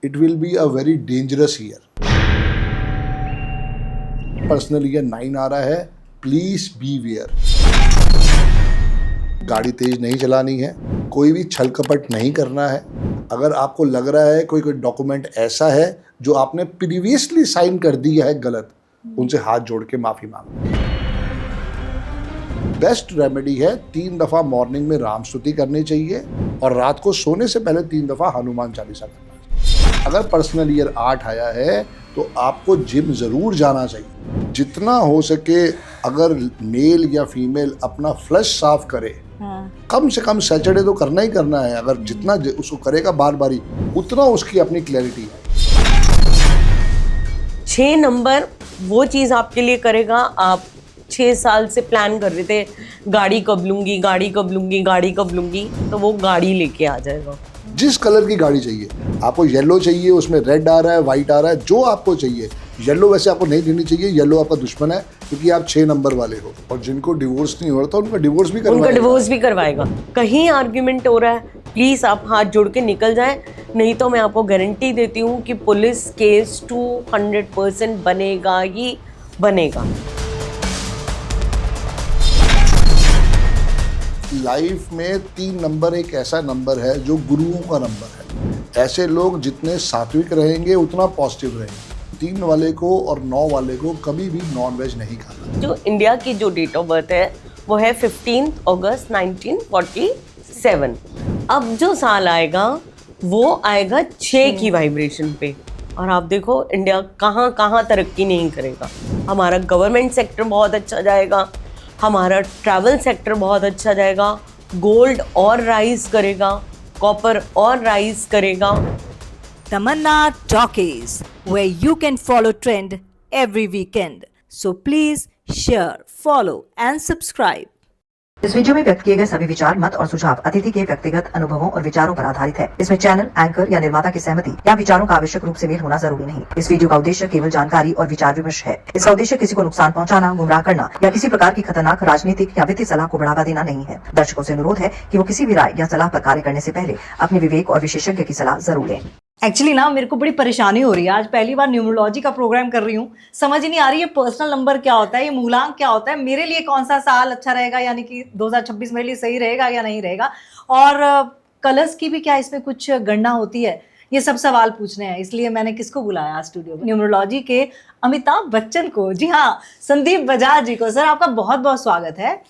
it will be a very dangerous year. Personal year 9 आ रहा है, please be where. गाड़ी तेज नहीं चलानी है, कोई भी छल कपट नहीं करना है। अगर आपको लग रहा है कोई डॉक्यूमेंट ऐसा है जो आपने प्रीवियसली साइन कर दिया है गलत, उनसे हाथ जोड़ के माफी मांगो। बेस्ट रेमेडी है 3 दफा मॉर्निंग में राम स्तुति करनी चाहिए और रात को सोने से पहले 3 दफा हनुमान चालीसा करना चाहिए। अगर पर्सनल ईयर 8 आया है तो आपको जिम जरूर जाना चाहिए। जितना हो सके अगर मेल या फीमेल अपना फ्लश साफ करे, कम से कम सैटरडे तो करना ही करना है। अगर जितना उसको करेगा बार बारी, उतना उसकी अपनी क्लैरिटी है। 6 नंबर वो चीज़ आपके लिए करेगा। आप 6 साल से प्लान कर रहे थे गाड़ी कब लूंगी, गाड़ी कब लूंगी, गाड़ी कब लूंगी, तो वो गाड़ी लेके आ जाएगा। जिस कलर की गाड़ी चाहिए आपको, येलो चाहिए, उसमें रेड आ रहा है, वाइट आ रहा है, जो आपको चाहिए। येलो वैसे आपको नहीं लेनी चाहिए, येलो आपका दुश्मन है क्योंकि आप 6 नंबर वाले हो। और जिनको डिवोर्स नहीं हो रहा था उनका डिवोर्स भी करवाएगा। कहीं आर्ग्यूमेंट हो रहा है, प्लीज आप हाथ जोड़ के निकल जाएं, नहीं तो मैं आपको गारंटी देती हूँ कि पुलिस केस 200% बनेगा ही बनेगा। लाइफ में 3 नंबर एक ऐसा नंबर है जो गुरुओं का नंबर है। ऐसे लोग जितने सात्विक रहेंगे उतना पॉजिटिव रहेंगे। 3 वाले को और 9 वाले को कभी भी नॉन वेज नहीं खाना। जो इंडिया की जो डेट ऑफ बर्थ है वो है 15 अगस्त 1947। अब जो साल आएगा वो आएगा 6 की वाइब्रेशन पे, और आप देखो इंडिया कहाँ कहाँ तरक्की नहीं करेगा। हमारा गवर्नमेंट सेक्टर बहुत अच्छा जाएगा, हमारा ट्रैवल सेक्टर बहुत अच्छा जाएगा, गोल्ड और राइज करेगा, कॉपर और राइज करेगा। Tamanna Talkies, where you can follow trend every weekend. So please share, follow and subscribe. इस वीडियो में व्यक्त किए गए सभी विचार, मत और सुझाव अतिथि के व्यक्तिगत अनुभवों और विचारों पर आधारित है। इसमें चैनल, एंकर या निर्माता की सहमति या विचारों का आवश्यक रूप से मेल होना जरूरी नहीं। इस वीडियो का उद्देश्य केवल जानकारी और विचार विमर्श है। इसका उद्देश्य किसी को नुकसान पहुंचाना, गुमराह करना या किसी प्रकार की खतरनाक राजनीतिक या वित्तीय सलाह को बढ़ावा देना नहीं है। दर्शकों से अनुरोध है कि वो किसी भी राय या सलाह पर कार्य करने से पहले अपने विवेक और विशेषज्ञ की सलाह जरूर लें। एक्चुअली ना मेरे को बड़ी परेशानी हो रही है। आज पहली बार न्यूमरोलॉजी का प्रोग्राम कर रही हूँ, समझ ही नहीं आ रही है पर्सनल नंबर क्या होता है, ये मूलांक क्या होता है, मेरे लिए कौन सा साल अच्छा रहेगा, यानी कि 2026 मेरे लिए सही रहेगा या नहीं रहेगा, और कलर्स की भी क्या इसमें कुछ गणना होती है, ये सब सवाल पूछने हैं। इसलिए मैंने किसको बुलाया आज स्टूडियो में, न्यूमरोलॉजी के अमिताभ बच्चन को। जी हाँ, संदीप बजाज जी को। सर आपका बहुत बहुत स्वागत है।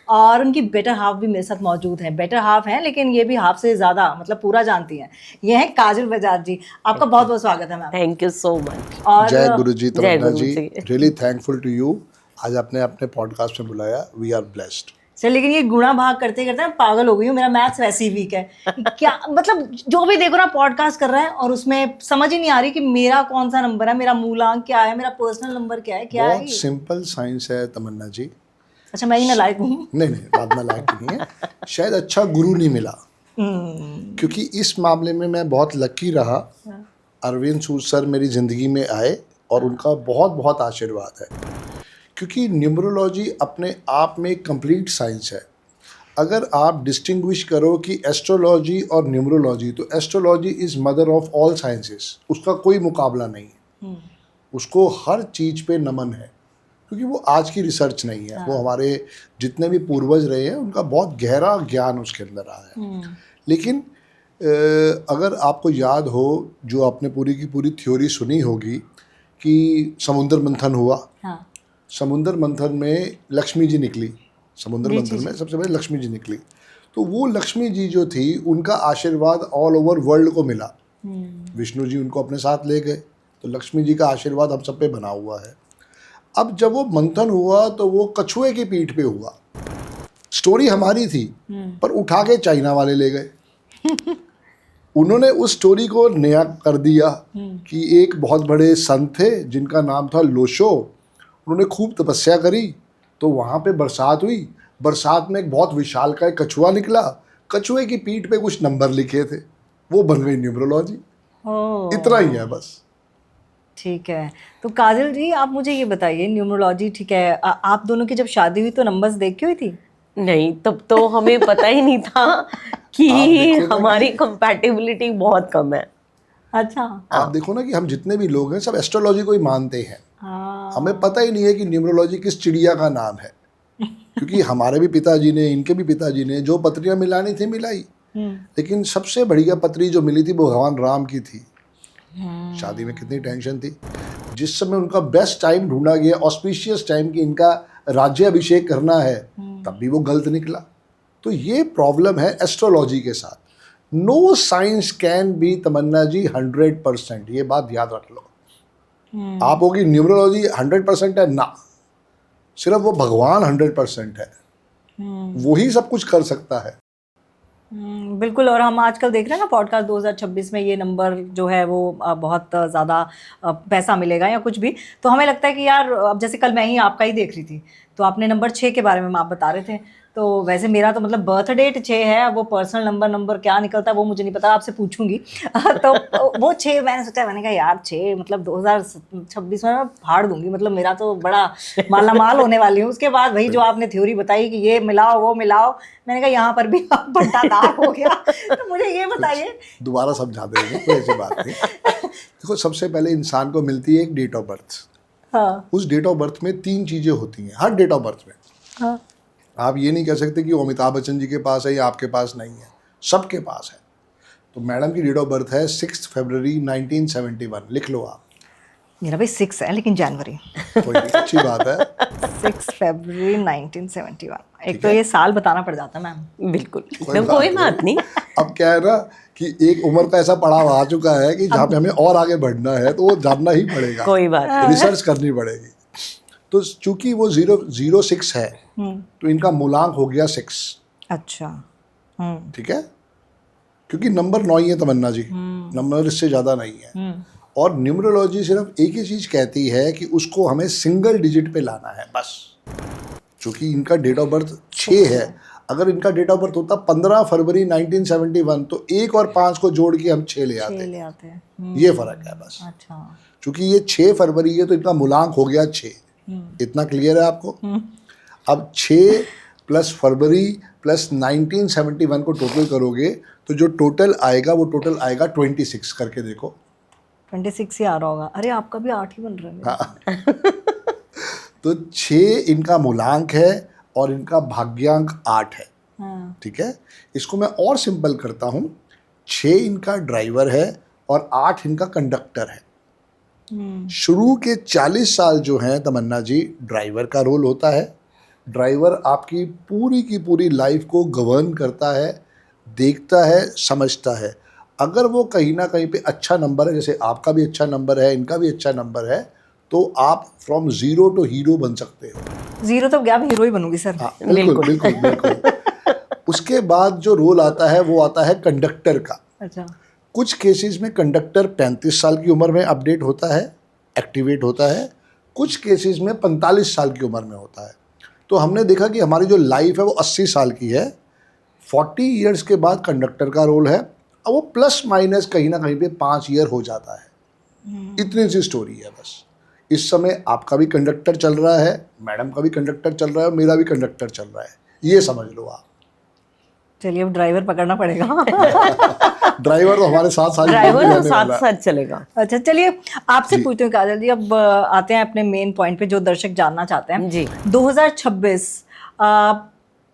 और उनकी बेटर हाफ भी मेरे साथ मौजूद है। बेटर हाफ है लेकिन ये भी हाफ से ज़्यादा मतलब पूरा जानती हैं। ये है काजल बजाज जी। आपका बहुत बहुत स्वागत है ma'am. Thank you so much. और जय गुरु जी, तमन्ना जी, रियली थैंकफुल टू यू। आज आपने अपने पॉडकास्ट में बुलाया, वी आर ब्लेस्ड। सर लेकिन ये गुणा भाग करते करते मैं पागल हो गई हूँ। मेरा मैथ्स वैसे ही वीक है। क्या मतलब जो भी देखो ना पॉडकास्ट कर रहा है और उसमें समझ ही नहीं आ रही कि मेरा कौन सा नंबर है, मेरा मूलांक क्या है, मेरा पर्सनल नंबर क्या है, क्या है। बहुत सिंपल साइंस है तमन्ना जी। अच्छा मैं ही नालायक हूँ? नहीं, बात नालायक नहीं है, शायद अच्छा गुरु नहीं मिला। क्योंकि इस मामले में मैं बहुत लकी रहा। अरविंद सूद सर मेरी ज़िंदगी में आए और उनका बहुत बहुत आशीर्वाद है। क्योंकि न्यूमरोलॉजी अपने आप में एक कंप्लीट साइंस है। अगर आप डिस्टिंग्विश करो कि एस्ट्रोलॉजी और न्यूमरोलॉजी, तो astrology is mother of all sciences. उसका कोई मुकाबला नहीं है, उसको हर चीज़ पे नमन है। क्योंकि वो आज की रिसर्च नहीं है, वो हमारे जितने भी पूर्वज रहे हैं उनका बहुत गहरा ज्ञान उसके अंदर आया है। लेकिन अगर आपको याद हो, जो आपने पूरी की पूरी थ्योरी सुनी होगी कि समुद्र मंथन हुआ। समुद्र मंथन में लक्ष्मी जी निकली। समुद्र मंथन में सबसे पहले लक्ष्मी जी निकली। तो वो लक्ष्मी जी जो थी उनका आशीर्वाद ऑल ओवर वर्ल्ड को मिला। विष्णु जी उनको अपने साथ ले गए, तो लक्ष्मी जी का आशीर्वाद हम सब पे बना हुआ है। अब जब वो मंथन हुआ तो वो कछुए की पीठ पे हुआ। स्टोरी हमारी थी पर उठा के चाइना वाले ले गए। उन्होंने उस स्टोरी को नया कर दिया कि एक बहुत बड़े संत थे जिनका नाम था लोशो। उन्होंने खूब तपस्या करी तो वहाँ पे बरसात हुई। बरसात में एक बहुत विशालकाय कछुआ निकला। कछुए की पीठ पे कुछ नंबर लिखे थे, वो बन गई न्यूमरोलॉजी। इतना ही है बस। ठीक है। तो काजल जी आप मुझे ये बताइए, न्यूमरोलॉजी ठीक है, आप दोनों की जब शादी हुई तो नंबर्स देख के हुई थी? नहीं, तब तो हमें पता ही नहीं था कि हमारी कंपैटिबिलिटी बहुत कम है। अच्छा। आप देखो ना कि हम जितने भी लोग हैं सब एस्ट्रोलॉजी को ही मानते हैं। हाँ। हमें पता ही नहीं है कि न्यूमरोलॉजी किस चिड़िया का नाम है, क्योंकि हमारे भी पिताजी ने, इनके भी पिताजी ने जो पत्रियां मिलानी थी मिलाई, लेकिन सबसे बढ़िया पत्री जो मिली थी वो भगवान राम की थी। शादी में कितनी टेंशन थी, जिस समय उनका बेस्ट टाइम ढूंढा गया, ऑस्पिशियस टाइम कि इनका राज्याभिषेक करना है, तब भी वो गलत निकला। तो ये प्रॉब्लम है एस्ट्रोलॉजी के साथ। नो साइंस कैन बी, तमन्ना जी, 100%, ये बात याद रख लो। आप होगी न्यूमरोलॉजी 100% है ना, सिर्फ वो भगवान 100% है, वही सब कुछ कर सकता है। बिल्कुल। और हम आजकल देख रहे हैं ना पॉडकास्ट 2026 में ये नंबर जो है वो बहुत ज़्यादा पैसा मिलेगा या कुछ भी, तो हमें लगता है कि यार अब जैसे कल मैं ही आपका ही देख रही थी, तो आपने नंबर 6 के बारे में आप बता रहे थे, तो वैसे मेरा तो मतलब बर्थ डेट 6 है, वो पर्सनल नंबर क्या निकलता है वो मुझे नहीं पता, आपसे पूछूंगी। तो वो 6 मैंने सोचा, मैंने कहा यार 6 मतलब 2026 में मैं फाड़ दूंगी, मतलब मेरा तो बड़ा मालामाल होने वाली हूँ। उसके बाद वही जो आपने थ्योरी बताई कि ये मिलाओ वो मिलाओ, मैंने कहा यहाँ पर भी बंटाधार हो गया। तो मुझे ये बताइए, दोबारा समझा देंगे, कोई ऐसी बात नहीं। देखो, सबसे पहले इंसान को मिलती है एक डेट ऑफ बर्थ। हाँ उस डेट ऑफ बर्थ में 3 चीज़ें होती हैं हर डेट ऑफ बर्थ में। हाँ, आप ये नहीं कह सकते कि अमिताभ बच्चन जी के पास है या आपके पास नहीं है, सबके पास है। तो मैडम की डेट ऑफ बर्थ है 6 फरवरी 1971, लिख लो आप। मेरा भी 6 है लेकिन जनवरी। कोई नहीं, अच्छी बात है। 6 फरवरी 1971। एक तो ये साल बताना पड़ जाता है मैम। बिल्कुल, तो कोई बात नहीं। अब क्या है ना कि एक उम्र का ऐसा पड़ाव आ चुका है कि जहाँ पे हमें और आगे बढ़ना है तो वो जानना ही पड़ेगा, कोई बात नहीं। रिसर्च करनी पड़ेगी। तो चूंकि वो 006 है तो इनका मूलांक हो गया 6। अच्छा। ठीक है, क्योंकि नंबर 9 ही है तमन्ना जी, नंबर इससे ज़्यादा नहीं है। और न्यूमरोलॉजी सिर्फ एक ही चीज़ कहती है कि उसको हमें सिंगल डिजिट पे लाना है बस। चूँकि इनका डेट ऑफ बर्थ 6 है, अगर इनका डेट ऑफ बर्थ होता 15 फरवरी 1971 तो 1 और 5 को जोड़ के हम 6 ले आते। ले आते हैं। ये फ़र्क है बस। अच्छा। चूँकि ये 6 फरवरी है तो इनका मूलांक हो गया 6। इतना क्लियर है आपको? अब 6 प्लस फरवरी प्लस 1971 को टोटल करोगे तो जो टोटल आएगा वो टोटल आएगा 26। करके देखो। 26 ही आ रहा होगा। अरे आपका भी 8 ही बन रहा है। हाँ। तो 6 इनका मूलांक है और इनका भाग्यांक 8 है। हाँ। ठीक है, इसको मैं और सिंपल करता हूँ। 6 इनका ड्राइवर है और 8 इनका कंडक्टर है। शुरू के 40 साल जो हैं तमन्ना जी, ड्राइवर का रोल होता है। ड्राइवर आपकी पूरी की पूरी लाइफ को गवर्न करता है, देखता है, समझता है। अगर वो कहीं ना कहीं पे अच्छा नंबर है, जैसे आपका भी अच्छा नंबर है, इनका भी अच्छा नंबर है, तो आप फ्रॉम 0 टू हीरो बन सकते हो। 0 तो क्या, मैं हीरो ही बनूंगी सर। हाँ, बिल्कुल बिल्कुल बिल्कुल। उसके बाद जो रोल आता है वो आता है कंडक्टर का। अच्छा। कुछ केसेस में कंडक्टर 35 साल की उम्र में अपडेट होता है, एक्टिवेट होता है। कुछ केसेस में 45 साल की उम्र में होता है। तो हमने देखा कि हमारी जो लाइफ है वो 80 साल की है। 40 ईयर्स के बाद कंडक्टर का रोल है, अब वो प्लस माइनस कहीं ना कहीं पे 5 ईयर हो जाता है। इतनी सी स्टोरी है बस। इस समय आपका भी कंडक्टर चल रहा है, मैडम का भी कंडक्टर चल रहा है, मेरा भी कंडक्टर चल रहा है, ये समझ लो आप। चलिए अब ड्राइवर पकड़ना पड़ेगा। ड्राइवर तो हमारे साथ साथ ड्राइवर तो रहने साथ वाला है। साथ चलेगा। अच्छा चलिए आपसे पूछते हैं काजल जी, अब आते हैं अपने मेन पॉइंट पे जो दर्शक जानना चाहते हैं जी। 2026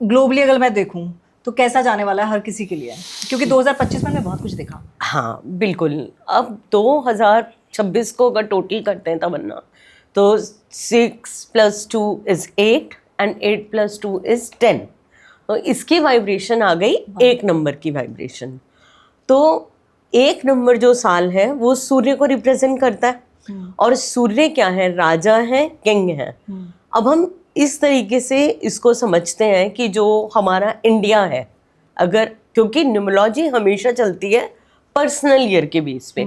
ग्लोबली अगर मैं देखूं तो कैसा जाने वाला है हर किसी के लिए, क्योंकि 2025 में हमने बहुत कुछ देखा। हाँ बिल्कुल। अब 2026 को अगर टोटल करते हैं तमन्ना, तो 6 + 2 = 8 एंड 8 + 2 = 10। तो इसकी वाइब्रेशन आ गई एक नंबर की वाइब्रेशन। तो एक नंबर जो साल है वो सूर्य को रिप्रेजेंट करता है, और सूर्य क्या है, राजा है, किंग है। अब हम इस तरीके से इसको समझते हैं कि जो हमारा इंडिया है, अगर, क्योंकि न्यूमरोलॉजी हमेशा चलती है पर्सनल ईयर के बेस पे।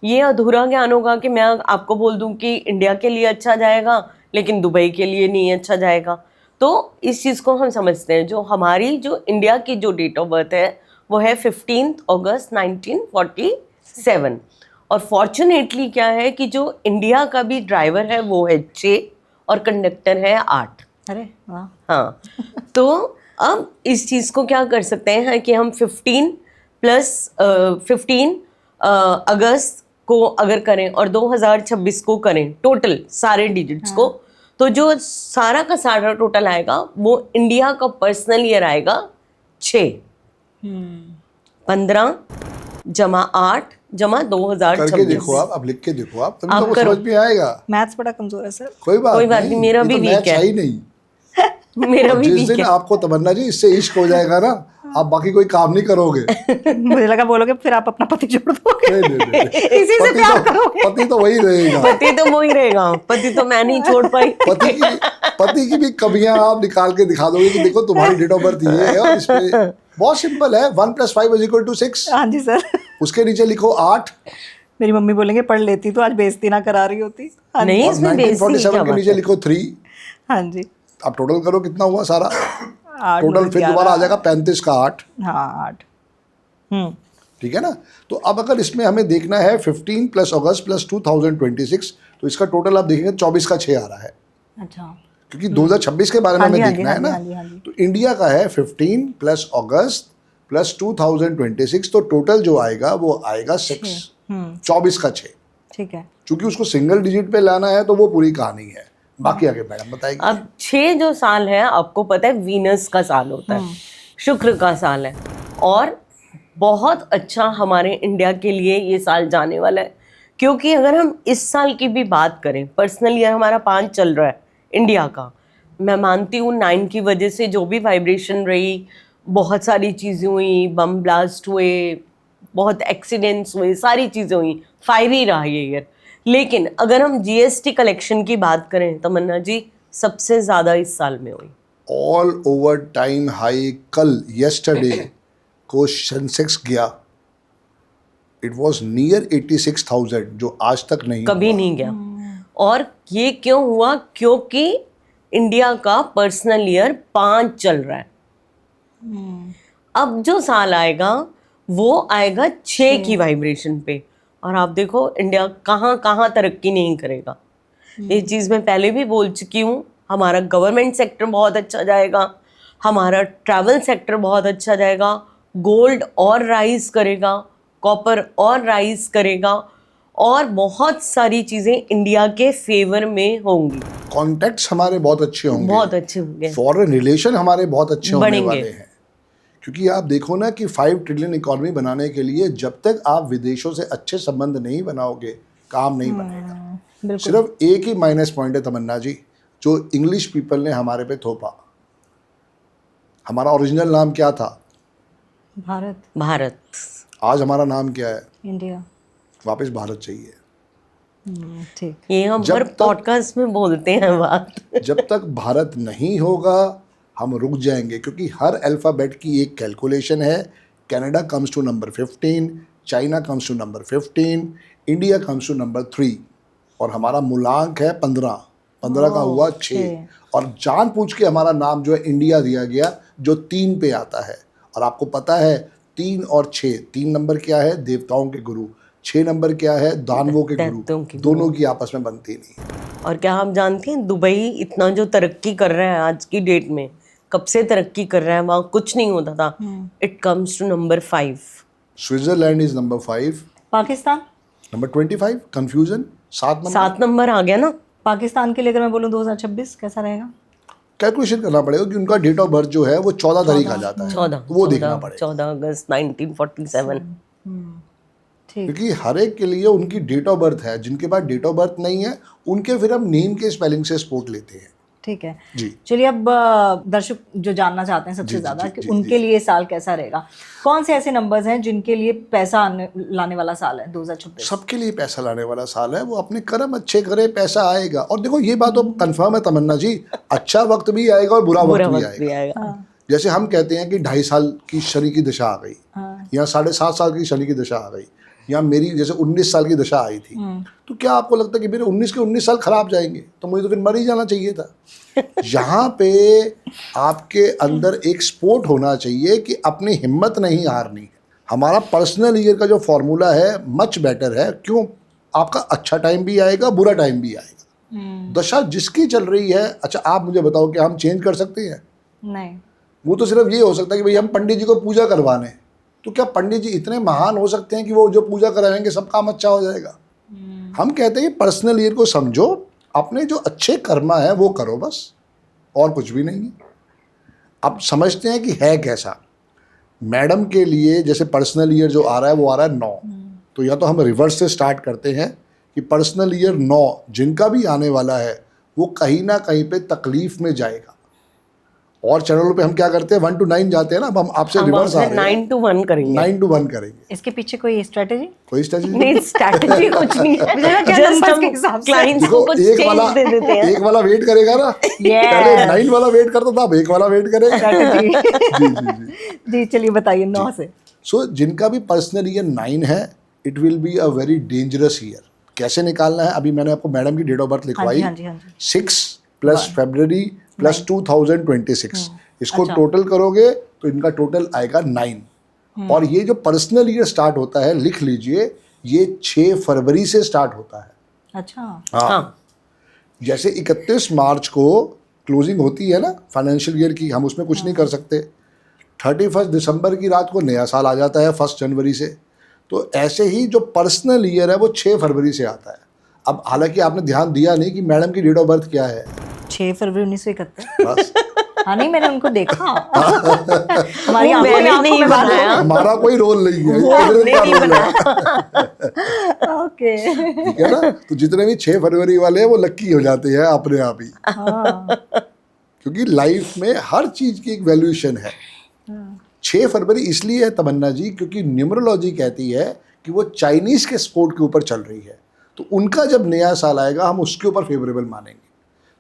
ये अधूरा ज्ञान होगा कि मैं आपको बोल दूं कि इंडिया के लिए अच्छा जाएगा लेकिन दुबई के लिए नहीं अच्छा जाएगा। तो इस चीज़ को हम समझते हैं, जो हमारी जो इंडिया की जो डेट ऑफ बर्थ है वो है 15 अगस्त 1947। और फॉर्चुनेटली क्या है कि जो इंडिया का भी ड्राइवर है वो है 6 और कंडक्टर है 8। अरे वाह। हाँ, तो अब इस चीज़ को क्या कर सकते हैं कि हम 15 + 15 अगस्त को अगर करें और 2026 को करें टोटल सारे डिजिट्स को, तो जो सारा का सारा टोटल आएगा वो इंडिया का पर्सनल ईयर आएगा 6, 15 जमा 8 जमा करके 2026। देखो आप, अब लिख के देखो आप, तभी आप तो वो करो। समझ में आएगा। मैथ्स बड़ा कमजोर है सर। कोई बात नहीं, मेरा ये भी तो वीक मैथ्स है। ही नहीं। मेरा भी जिस वीक दिन है। आपको तमन्ना जी इससे इश्क हो जाएगा ना, आप बाकी कोई काम नहीं करोगे। मुझे लगा बोलोगे फिर आप अपना पति छोड़ दोगे। नहीं, नहीं, नहीं। इसी से पति प्यार तो- करोगे। पति तो वही रहेगा। पति तो वो ही रहेगा, पति तो मैं नहीं छोड़ पाई। पति की भी कमियां आप निकाल के दिखा दोगे कि देखो तुम्हारी डेट ऑफ बर्थ ये है, और इसमें बहुत सिंपल है, 1 + 5 = 6। हाँ जी सर। उसके नीचे लिखो 8, मेरी मम्मी बोलेंगे पढ़ लेती तो आज बेइज्जती ना करा रही होती। हाँ जी। नहीं, और इसमें बेइज्जती क्या 1947 के बात नीचे है? लिखो 3। हाँ जी। आप टोटल करो कितना हुआ सारा, 8 टोटल फिर दोबारा आ जाएगा 35 का 8। हाँ 8। ठीक है ना। तो अब अगर इसमें हमें देखना है 15 + अगस्त + 2026, तो इसका टोटल आप देखेंगे 24 का 6 आ रहा है, अच्छा। क्योंकि 2026 के बारे में हाँ जी, हमें हाँ जी, देखना है हाँ ना। जी, हाँ जी। तो इंडिया का है 15 + अगस्त + 2026, तो टोटल जो आएगा वो आएगा 6, 24 का 6। ठीक है। चूंकि उसको सिंगल डिजिट पे लाना है तो वो पूरी कहानी है, बाकी आगे मैडम बताएगी। अब 6 जो साल है आपको पता है वीनस का साल होता है, शुक्र का साल है, और बहुत अच्छा हमारे इंडिया के लिए ये साल जाने वाला है। क्योंकि अगर हम इस साल की भी बात करें, पर्सनल ईयर हमारा 5 चल रहा है इंडिया का। मैं मानती हूँ 9 की वजह से जो भी वाइब्रेशन रही, बहुत सारी चीज़ें हुई, बम ब्लास्ट हुए, बहुत एक्सीडेंट्स हुए, सारी चीज़ें हुई, फायरी रहा ये ईयर। लेकिन अगर हम जीएसटी कलेक्शन की बात करें तमन्ना जी, सबसे ज़्यादा इस साल में हुई। ऑल ओवर टाइम हाई कल येस्टरडे को सेंसेक्स गया, इट वाज नियर 86,000, जो आज तक नहीं कभी हुआ। नहीं गया। और ये क्यों हुआ? क्योंकि इंडिया का पर्सनल ईयर 5 चल रहा है। अब जो साल आएगा वो आएगा 6 की वाइब्रेशन पे, और आप देखो इंडिया कहाँ कहाँ तरक्की नहीं करेगा। ये चीज़ मैं पहले भी बोल चुकी हूँ। हमारा गवर्नमेंट सेक्टर बहुत अच्छा जाएगा, हमारा ट्रैवल सेक्टर बहुत अच्छा जाएगा, गोल्ड और राइज करेगा, कॉपर और राइज करेगा, और बहुत सारी चीज़ें इंडिया के फेवर में होंगी। कॉन्टैक्ट्स हमारे बहुत अच्छे होंगे, बहुत अच्छे होंगे, फॉरेन रिलेशन हमारे बहुत अच्छे होने बढ़ेंगे। वाले हैं। क्योंकि आप देखो ना कि 5 ट्रिलियन इकॉनमी बनाने के लिए जब तक आप विदेशों से अच्छे संबंध नहीं बनाओगे, काम नहीं बनेगा। सिर्फ एक ही माइनस पॉइंट है तमन्ना जी, जो इंग्लिश पीपल ने हमारे पे थोपा। हमारा ओरिजिनल नाम क्या था? भारत, भारत। आज हमारा नाम क्या है? इंडिया। वापस भारत चाहिए। ठीक। ये हम जब हर तक- पॉडकास्ट में बोलते हैं बात। जब तक भारत नहीं होगा हम रुक जाएंगे, क्योंकि हर अल्फ़ाबेट की एक कैलकुलेशन है। Canada comes to number 15, China comes to number 15, India comes to number 3, और हमारा मूलांक है 15 का हुआ 6। और जानबूझ के हमारा नाम जो है इंडिया दिया गया, जो 3 पे आता है। और आपको पता है 3 और 6, 3 नंबर क्या है? देवताओं के गुरु। 6 नंबर क्या है? दानवों के दैत्यों गुरु। के दोनों की आपस में बनती नहीं। और क्या आप जानते हैं दुबई इतना जो तरक्की कर रहा है आज की डेट में, कब से तरक्की कर रहा है? वहाँ कुछ नहीं होता था। It comes to number 5। Switzerland is number 5, Pakistan, number 25 confusion 7 number. 7 number आ गया ना। पाकिस्तान के लिए अगर मैं बोलूँ 2026 कैसा रहेगा? कैलकुलेशन करना पड़ेगा कि उनका डेट ऑफ बर्थ जो है वो 14 तारीख आ जाता है, 14 तो वो देखना पड़ेगा। 14 अगस्त 1947। ठीक। क्योंकि हर एक के लिए उनकी डेट ऑफ बर्थ है। जिनके पास डेट ऑफ बर्थ नहीं है उनके फिर हम नेम के स्पेलिंग से सपोर्ट लेते हैं। ठीक है जी। चलिए, अब दर्शक जो जानना चाहते हैं सबसे जी, ज्यादा जी, कि जी, उनके लिए साल कैसा रहेगा, कौन से ऐसे नंबर्स हैं जिनके लिए पैसा लाने वाला साल है 2026? सबके लिए पैसा लाने वाला साल है। वो अपने कर्म अच्छे करे, पैसा आएगा। और देखो ये बात तो कंफर्म है तमन्ना जी, अच्छा वक्त भी आएगा और बुरा बुरा वक्त भी वक्त भी आएगा। आएगा। जैसे हम कहते हैं कि 2.5 साल की शनि की दशा आ गई, या 7.5 साल की शनि की दशा आ गई, या मेरी जैसे 19 साल की दशा आई थी, तो क्या आपको लगता है कि मेरे 19 के 19 साल खराब जाएंगे? तो मुझे तो फिर मर ही जाना चाहिए था। यहाँ पे आपके अंदर एक स्पोर्ट होना चाहिए कि अपनी हिम्मत नहीं हारनी है। हमारा पर्सनल ईयर का जो फॉर्मूला है मच बेटर है। क्यों? आपका अच्छा टाइम भी आएगा, बुरा टाइम भी आएगा। दशा जिसकी चल रही है, अच्छा आप मुझे बताओ कि हम चेंज कर सकते हैं? नहीं। वो तो सिर्फ ये हो सकता है कि भाई हम पंडित जी को पूजा करवाने, तो क्या पंडित जी इतने महान हो सकते हैं कि वो जो पूजा कराएंगे सब काम अच्छा हो जाएगा? हम कहते हैं पर्सनल ईयर को समझो, अपने जो अच्छे कर्मा है वो करो बस, और कुछ भी नहीं है। अब समझते हैं कि है कैसा। मैडम के लिए जैसे पर्सनल ईयर जो आ रहा है वो आ रहा है 9, तो या तो हम रिवर्स से स्टार्ट करते हैं कि पर्सनल ईयर 9 जिनका भी आने वाला है वो कहीं ना कहीं पे तकलीफ में जाएगा। और चैनलों पे हम क्या करते हैं 1 to 9 जाते हैं ना, अब हम आपसे हम रिवर्स आ आपसे रहे हैं 9 to 1 करेंगे। 9 to 1 करेंगे। इसके पीछे कोई स्ट्रेटेजी? कोई स्ट्रेटजी नहीं, स्ट्रैटेजी कुछ नहीं है, मुझे लगा क्या जस्ट numbers हम के हिसाब से। क्लाइंट्स देखो को कुछ एक वाला चेंज दे देते हैं। एक वाला वेट करेगा ना, पहले 9 वाला वेट करता था, अब एक वाला वेट करेगा। स्ट्रेटेजी जी चलिए बताइए 9 से। सो जिनका भी पर्सनल ईयर 9 है, it will be a very dangerous year. कैसे निकालना है, अभी मैंने आपको मैडम की डेट ऑफ बर्थ लिखवाई, हाँ जी 6 + February + 2026, इसको टोटल करोगे तो इनका टोटल आएगा 9। और ये जो पर्सनल ईयर स्टार्ट होता है, लिख लीजिए, ये 6 फरवरी से स्टार्ट होता है। अच्छा हाँ, जैसे 31 मार्च को क्लोजिंग होती है ना फाइनेंशियल ईयर की, हम उसमें कुछ नहीं कर सकते। 31 दिसंबर की रात को नया साल आ जाता है 1 जनवरी से। तो ऐसे ही जो पर्सनल ईयर है वो 6 फरवरी से आता है। अब हालांकि आपने ध्यान दिया नहीं कि मैडम की डेट ऑफ बर्थ क्या है। 6 फरवरी 1971। बस हाँ नहीं मैंने उनको देखा। हमारी वो आंखों मैंने में आंखों नहीं में बात बनाया। हमारा कोई रोल नहीं है, वो इधर हमने का नहीं रोल है। बनाया। ओके ठीक है ना? तो जितने भी 6 फरवरी वाले हैं वो लक्की हो जाते हैं अपने आप ही, क्योंकि लाइफ में हर चीज की एक वैल्यूएशन है। 6 फरवरी इसलिए है तमन्ना जी, क्योंकि न्यूमरोलॉजी कहती है कि वो चाइनीज के स्पोर्ट के ऊपर चल रही है, तो उनका जब नया साल आएगा हम उसके ऊपर फेवरेबल मानेंगे।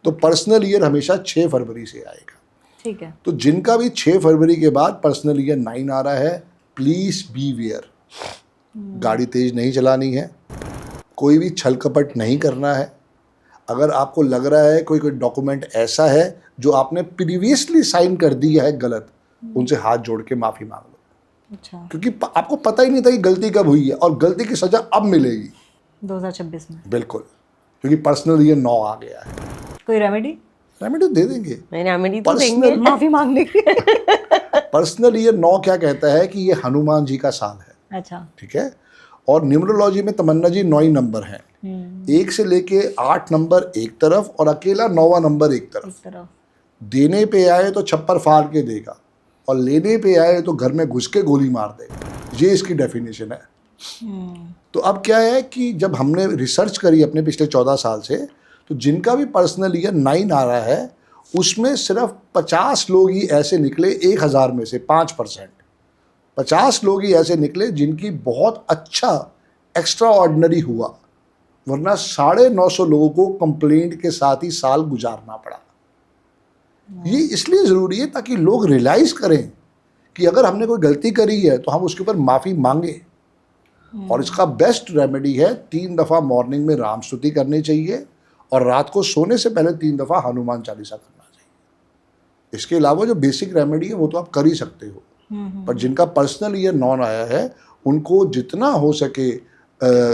तो पर्सनल ईयर हमेशा 6 फरवरी से आएगा। ठीक है। तो जिनका भी 6 फरवरी के बाद पर्सनल ईयर 9 आ रहा है, प्लीज बी वेयर। गाड़ी तेज नहीं चलानी है, कोई भी छल कपट नहीं करना है। अगर आपको लग रहा है कोई डॉक्यूमेंट ऐसा है जो आपने प्रीवियसली साइन कर दिया है गलत, उनसे हाथ जोड़ के माफ़ी मांग लो, अच्छा क्योंकि आपको पता ही नहीं था कि गलती कब हुई है और गलती की सज़ा अब मिलेगी। 2026 में बिल्कुल, क्योंकि पर्सनल ईयर 9 आ गया है। कोई रेमेडी? रेमेडी दे देंगे। रेमेडी तो देंगे। पर्सनल माफी मांगने की। पर्सनल ईयर 9 क्या कहता है कि ये हनुमान जी का साल है। अच्छा ठीक है। और न्यूमरोलॉजी में तमन्ना जी 9 ही नंबर हैं, 1 से लेके 8 नंबर एक तरफ और अकेला 9वां नंबर एक तरफ। इस तरफ देने पे आए तो छप्पर फाड़ के देगा और लेने पे आए तो घर में घुस के गोली मार देगा, ये इसकी डेफिनेशन है। तो अब क्या है कि जब हमने रिसर्च करी अपने पिछले 14 साल से, तो जिनका भी पर्सनल ईयर 9 आ रहा है उसमें सिर्फ 50 लोग ही ऐसे निकले, 1000 में से 5%, 50 लोग ही ऐसे निकले जिनकी बहुत अच्छा एक्स्ट्रा ऑर्डिनरी हुआ, वरना 950 लोगों को कंप्लेंट के साथ ही साल गुजारना पड़ा। ये इसलिए ज़रूरी है ताकि लोग रियलाइज़ करें कि अगर हमने कोई गलती करी है तो हम उसके ऊपर माफ़ी मांगे। और इसका बेस्ट रेमेडी है 3 दफ़ा मॉर्निंग में राम स्तुति करनी चाहिए और रात को सोने से पहले 3 दफ़ा हनुमान चालीसा करना चाहिए। इसके अलावा जो बेसिक रेमेडी है वो तो आप कर ही सकते हो, पर जिनका पर्सनल ईयर 9 आया है उनको जितना हो सके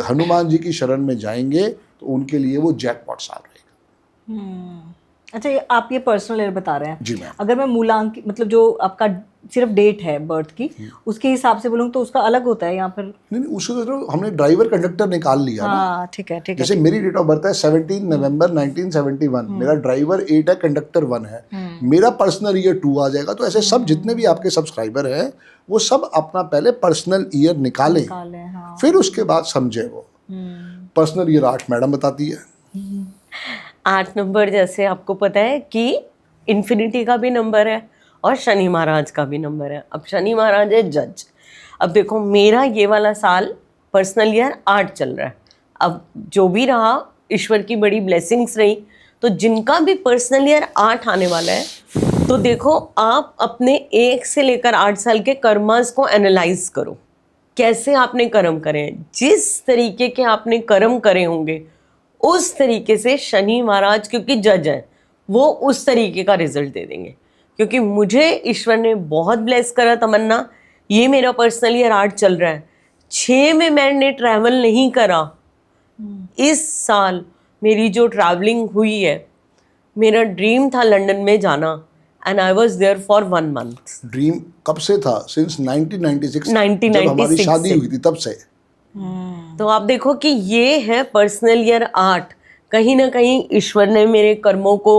हनुमान जी की शरण में जाएंगे तो उनके लिए वो जैकपॉट साल रहेगा। अच्छा आप ये पर्सनल ईयर बता रहे हैं जी मैम। अगर मैं मूलांक मतलब जो आपका सिर्फ डेट है बर्थ की उसके हिसाब से बोलूँ तो उसका अलग होता है यहाँ पर? नहीं उसको तो हमने ड्राइवर कंडक्टर निकाल लिया ना। हाँ ठीक है जैसे मेरी डेट ऑफ बर्थ है 17 नवंबर 1971, मेरा ड्राइवर 8 है, कंडक्टर 1 है, मेरा पर्सनल ईयर 2 आ जाएगा। तो ऐसे सब जितने भी आपके सब्सक्राइबर हैं वो सब अपना पहले पर्सनल ईयर निकालें, हाँ। फिर उसके बाद समझे। वो पर्सनल ईयर 8 मैडम बताती है। 8 नंबर जैसे आपको पता है कि इन्फिनिटी का भी नंबर है और शनि महाराज का भी नंबर है। अब शनि महाराज है जज। अब देखो मेरा ये वाला साल पर्सनल ईयर 8 चल रहा है। अब जो भी रहा ईश्वर की बड़ी ब्लेसिंग्स रही, तो जिनका भी पर्सनल ईयर 8 आने वाला है तो देखो आप अपने 1 से लेकर 8 साल के कर्मास को एनालाइज करो, कैसे आपने कर्म करे हैं। जिस तरीके के आपने कर्म करे होंगे उस तरीके से शनि महाराज क्योंकि जज हैं वो उस तरीके का रिजल्ट दे देंगे। क्योंकि मुझे ईश्वर ने बहुत ब्लेस करा तमन्ना, ये मेरा पर्सनल ईयर 8 चल रहा है, 6 में मैंने ट्रैवल नहीं करा। इस साल मेरी जो ट्रैवलिंग हुई है, मेरा ड्रीम था लंदन में जाना, and I was there for 1 month. Dream कब से था? सिंस 1996 जब 1996 हमारी शादी से। हुई थी तब से। तो आप देखो कि ये है पर्सनल ईयर 8। कहीं ना कहीं ईश्वर ने मेरे कर्मों को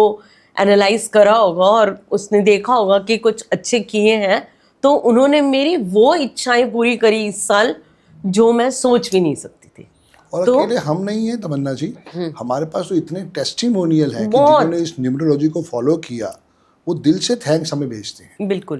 एनालाइज करा होगा और उसने देखा होगा कि कुछ अच्छे किए हैं, तो उन्होंने मेरी वो इच्छाएं पूरी करी इस साल जो मैं सोच भी नहीं सकती थी। और तो- अकेले हम नहीं है तमन्ना जी, हमारे पास तो इतने टेस्टिमोनियल है कि बहुत। जिन्होंने इस न्यूमरोलॉजी को फॉलो किया वो दिल से थैंक्स हमें भेजते हैं। बिल्कुल।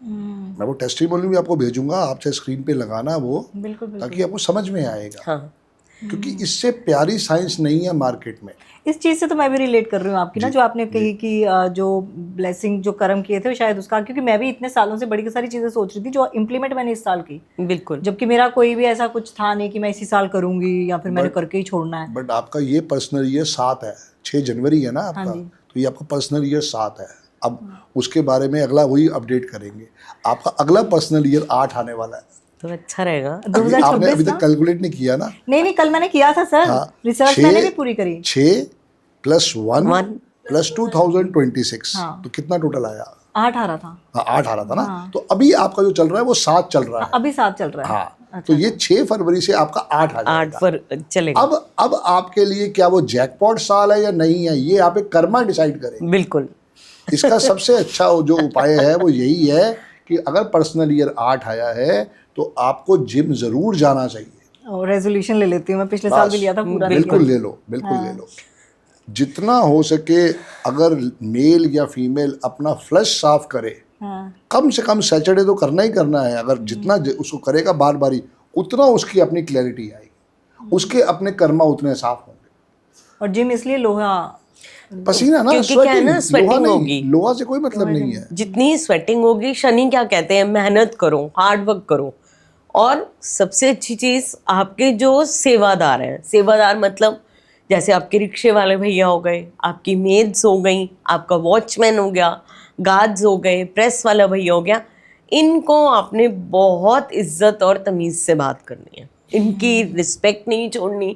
मैं वो टेस्टिमोनियल भी आपको भेजूंगा, आप चाहे स्क्रीन पे लगाना वो, बिल्कुल ताकि आपको समझ में आएगा। हाँ, क्योंकि इससे प्यारी साइंस नहीं है मार्केट में। इस चीज से तो मैं भी रिलेट कर रही हूँ आपकी ना, जो आपने कही कि जो ब्लेसिंग जो कर्म किए थे वो शायद उसका, क्योंकि मैं भी इतने सालों से बड़ी सारी चीजें सोच रही थी जो इम्प्लीमेंट मैंने इस साल की, बिल्कुल। जबकि मेरा कोई भी ऐसा कुछ था नहीं कि मैं इसी साल करूंगी या फिर मैंने करके ही छोड़ना है। बट आपका ये पर्सनल ईयर 7 है, 6 जनवरी है ना आपका, हाँ जी। तो ये आपका पर्सनल ईयर 7 है। अब उसके बारे में अगला वही अपडेट करेंगे। आपका अगला पर्सनल ईयर 8 आने वाला है। तो अच्छा रहेगा। आपने 2026 अभी ना? तक कैलकुलेट नहीं किया ना? नहीं, कल मैंने किया था सर, हाँ, रिसर्च मैंने भी पूरी करी। 6 + 1 1 + 2026, हाँ। तो कितना टोटल आया? 8 आ रहा था। हाँ, 8 आ रहा था ना। तो अभी आपका जो चल रहा है वो 7 चल रहा है। अभी 7 चल रहा है। हाँ, तो ये 6 फरवरी से आपका 8 आ 8 जाएगा। पर चलेगा। अब आपके लिए क्या वो जैकपॉट साल है या नहीं है, ये आप एक कर्मा डिसाइड करें। बिल्कुल। इसका सबसे अच्छा जो उपाय है वो यही है कि अगर पर्सनल ईयर 8 आया है तो आपको जिम जरूर जाना चाहिए। और रेजोल्यूशन ले लेती हूँ मैं, पिछले साल भी लिया था पूरा। बिल्कुल ले लो, बिल्कुल ले लो। जितना हो सके अगर मेल या फीमेल अपना फ्लश साफ करे, हाँ, कम से कम सैटरडे तो करना ही करना है। अगर जितना उसको करेगा बार बारी, उतना उसकी अपनी क्लैरिटी आएगी, उसके अपने कर्मा उतने साफ होंगे। और जिम इसलिए लोहा, पसीना ना, क्योंकि क्या है ना, स्वेटिंग, लोहा sweating नहीं, होगी। लोहा से कोई मतलब नहीं है। जितनी स्वेटिंग होगी, शनि क्या कहते हैं, मेहनत करो, हार्ड वर्क करो। और सबसे अच्छी चीज, आपके जो सेवादार हैं, सेवादार मतलब जैसे आपके रिक्शे वाले भैया हो गए, आपकी मेड्स हो गई, आपका वॉचमैन हो गया, गार्ड्स हो गए, प्रेस वाला भैया हो गया, इनको आपने बहुत इज्जत और तमीज़ से बात करनी है। इनकी रिस्पेक्ट नहीं छोड़नी।